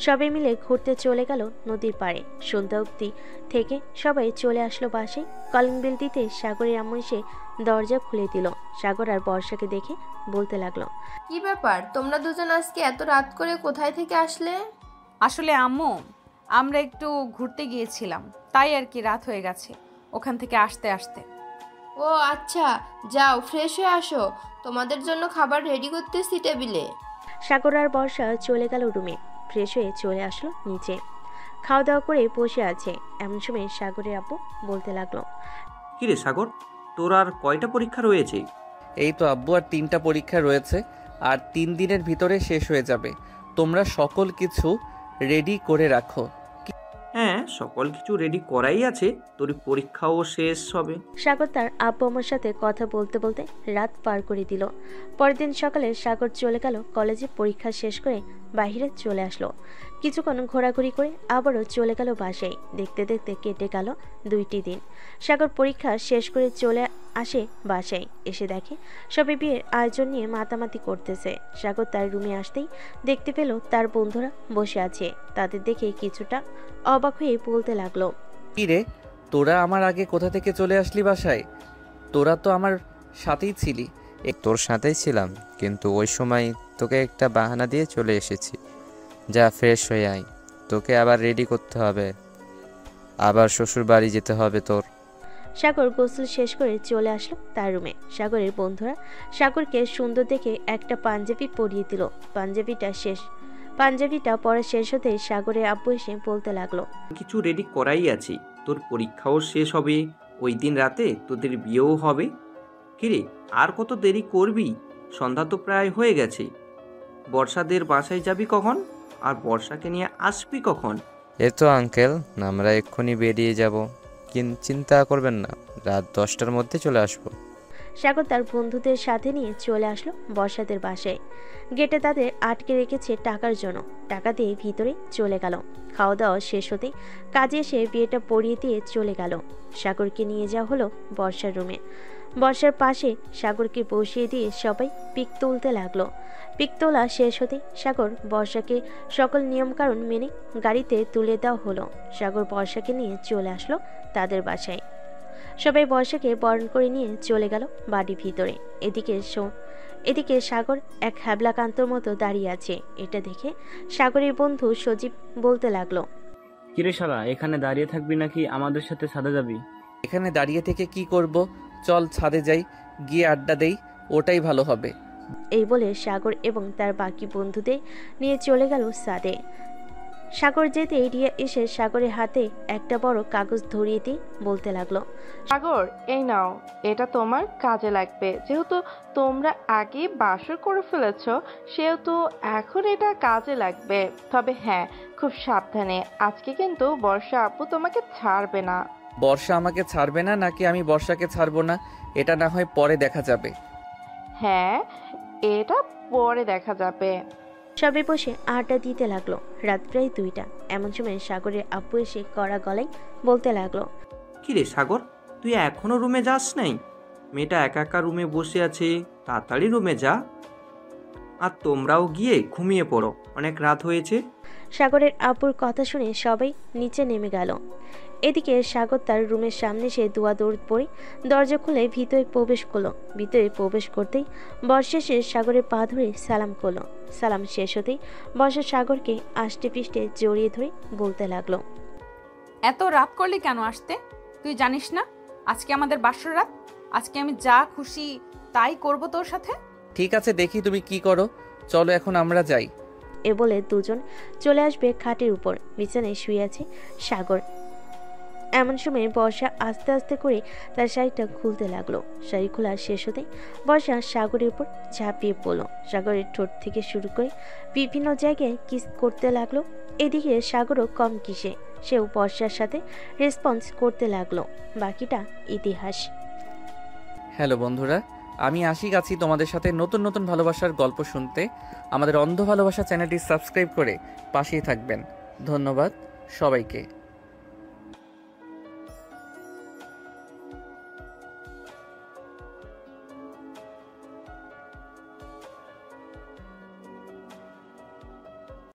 [SPEAKER 3] সবাই মিলে ঘুরতে চলে গেল নদীর পাড়ে। সন্ধ্যা অবধি থেকে সবাই চলে আসলো বাসায়। কলিং বেল দিতে সাগরের আম্মু এসে দরজা খুলে দিল। সাগর আর বর্ষাকে দেখে বলতে লাগলো,
[SPEAKER 7] কি ব্যাপার, তোমরা দুজন আজকে এত রাত করে কোথায় থেকে আসলে?
[SPEAKER 2] আসলে আম্মু, আমরা একটু ঘুরতে গিয়েছিলাম, তাই আর কি রাত হয়ে গেছে ওখান থেকে আসতে আসতে।
[SPEAKER 7] ও আচ্ছা, যাও ফ্রেশ হয়ে আসো, তোমাদের জন্য খাবার রেডি করতেছি টেবিলে।
[SPEAKER 3] সাগর আর বর্ষা চলে গেল রুমে। ফ্রেশ হয়ে চলে আসলো নিচে। খাওয়া দাওয়া করে বসে আছে। এমন সময় সাগরের আব্বু বলতে লাগলো,
[SPEAKER 11] কিরে সাগর, তোর আর কয়টা পরীক্ষা রয়েছে?
[SPEAKER 1] এই তো আব্বু, আর 3টা পরীক্ষা রয়েছে, আর 3 দিনের ভিতরে শেষ হয়ে যাবে। তোমরা সকল কিছু রেডি করে রাখো।
[SPEAKER 11] হ্যাঁ, সকল কিছু রেডি করাই আছে, তোর পরীক্ষাও শেষ হবে।
[SPEAKER 3] সাগর তার আব্বু আম্মুর সাথে কথা বলতে বলতে রাত পার করে দিল। পরের দিন সকালে সাগর চলে গেল কলেজে। পরীক্ষা শেষ করে বাইরে চলে আসলো। কিছুক্ষণ ঘোরাঘুরি করে আবারও চলে গেল বাসায়। দেখতে দেখতে কেটে গেল 2টি দিন। সাগর পরীক্ষা শেষ করে চলে আসে বাসায়। এসে দেখে সবাই বিয়ের আয়োজন নিয়ে মাতামাতি করতেছে। সাগর তার রুমে আসতেই দেখতে পেল তার বন্ধুরা বসে আছে। তাদের দেখে কিছুটা অবাক হয়ে বলতে লাগলো,
[SPEAKER 1] কি রে, তোরা আমার আগে কোথা থেকে চলে আসলি বাসায়? তোরা তো আমার সাথেই ছিলি।
[SPEAKER 13] তোর সাথেই ছিলাম, কিন্তু ওই সময় তোকে একটা বাহানা দিয়ে চলে এসেছি। যা ফ্রেশ হয়ে আয়, তোকে আবার রেডি করতে হবে, আবার শ্বশুর বাড়ি যেতে হবে তোর।
[SPEAKER 3] সাগর গোসল শেষ করে চলে আসলো তার রুমে। সাগরের বন্ধুরা সাগরকে সুন্দর দেখে একটা পাঞ্জাবি পরিয়ে দিল। পাঞ্জাবিটা পরে শেষ হতে সাগরের আব্বু এসে বলতে লাগলো,
[SPEAKER 11] কিছু রেডি করাই আছে, তোর পরীক্ষাও শেষ হবে, ওই দিন রাতে তোদের বিয়েও হবে। কিরে, আর কত দেরি করবি? সন্ধ্যা তো প্রায় হয়ে গেছে। বর্ষাদের বাসায় যাবি কখন, আর বর্ষাকে নিয়ে আসবি কখন?
[SPEAKER 13] এই তো আঙ্কেল, আমরা এক্ষুনি বেরিয়ে যাব, কিন্তু চিন্তা করবেন না, রাত 10টার মধ্যে চলে আসবো।
[SPEAKER 3] সাগর তার বন্ধুদের সাথে নিয়ে চলে আসলো বর্ষাদের বাসায়। গেটে তাদের আটকে রেখেছে টাকার জন্য। টাকা দিয়ে ভিতরে চলে গেল। খাওয়া দাওয়া শেষ হতে কাজে এসে বিয়েটা পরিয়ে দিয়ে চলে গেল। সাগরকে নিয়ে যাওয়া হলো বর্ষার রুমে। বর্ষার পাশে সাগরকে বসিয়ে দিয়ে সবাই পিক তুলতে লাগলো। পিক তোলা শেষ হতে সাগর বর্ষাকে সকল নিয়মকানুন মেনে গাড়িতে তুলে দেওয়া হলো। সাগর বর্ষাকে নিয়ে চলে আসলো তাদের বাসায়। সবাই বর্ষাকে বরণ করে নিয়ে চলে গেল বাড়ির ভিতরে। এদিকে সাগর এক হ্যাবলাকান্তর মতো দাঁড়িয়ে আছে। এটা দেখে সাগরের বন্ধু সজীব বলতে লাগলো,
[SPEAKER 14] কিরে শালা, এখানে দাঁড়িয়ে থাকবি নাকি আমাদের সাথে ছাদে যাবি?
[SPEAKER 1] এখানে দাঁড়িয়ে থেকে কি করব? চল ছাদে যাই, গিয়ে আড্ডা দেই, ওটাই ভালো হবে।
[SPEAKER 3] এই বলে সাগর এবং তার বাকি বন্ধুদের নিয়ে চলে গেল ছাদে। সাগর যেতে রিয়া এসে সাগরের হাতে একটা বড় কাগজ ধরিয়ে দিয়ে বলতে লাগলো,
[SPEAKER 8] সাগর, এই নাও, এটা তোমার কাজে লাগবে। যেহেতু তোমরা আগে বাসর করে ফেলেছ, সেহেতু এখন এটা কাজে লাগবে। তবে হ্যাঁ, খুব সাবধানে। আজকে কিন্তু বর্ষা আপু তোমাকে ছাড়বে না।
[SPEAKER 1] বর্ষা আমাকে ছাড়বে না নাকি আমি বর্ষাকে ছাড়বো না, এটা না হয় পরে দেখা যাবে।
[SPEAKER 8] হ্যাঁ, এটা পরে দেখা যাবে।
[SPEAKER 3] সবাই বসে আড্ডা দিতে লাগলো। রাত প্রায় 2টা। এমন সময় সাগরের আব্বু এসে কড়া গলায় বলতে লাগলো,
[SPEAKER 11] কিরে সাগর, তুই এখনো রুমে যাস নাই? মেয়েটা একা একা রুমে বসে আছে, তাড়াতাড়ি রুমে যা। আর তোমরাও গিয়ে ঘুমিয়ে পড়ো, অনেক রাত হয়েছে।
[SPEAKER 3] সাগরের আব্বুর কথা শুনে সবাই নিচে নেমে গেল। এদিকে সাগর তার রুমের সামনে সে দৌড় পড়ে দরজা খুলে ভিতরে প্রবেশ করলো। ভিতরে প্রবেশ করতেই বর্ষা এসে সাগরের পা ধরে সালাম করলো। সালাম শেষ হতেই বর্ষা সাগরকে আষ্টে পিষ্টে জড়িয়ে ধরে বলতে লাগলো,
[SPEAKER 2] এত রাত করলি কেন আসতে? তুই জানিস না আজকে আমাদের বাসর রাত? আজকে আমি যা খুশি তাই করব তোর সাথে।
[SPEAKER 1] ঠিক আছে, দেখি তুমি কি করো, চলো এখন আমরা যাই।
[SPEAKER 3] এ বলে দুজন চলে আসবে খাটের উপর। বিছানায় শুয়ে আছে সাগর। এমন সময় বর্ষা আস্তে আস্তে করে তার শাড়িটা খুলতে লাগলো। শাড়ি খোলা শেষ হতে বর্ষা সাগরের উপর ঝাঁপিয়ে পড়লো। সাগরের ঠোঁট থেকে শুরু করে বিভিন্ন জায়গায় কিস করতে লাগলো। এদিকে সাগরও কম কিসে, সেও বর্ষার সাথে রেসপন্স করতে লাগলো। বাকিটা ইতিহাস।
[SPEAKER 1] হ্যালো বন্ধুরা, আমি আশিক আছি তোমাদের সাথে নতুন নতুন ভালোবাসার গল্প শুনতে। আমাদের অন্ধ ভালোবাসা চ্যানেলটি সাবস্ক্রাইব করে পাশেই থাকবেন। ধন্যবাদ সবাইকে।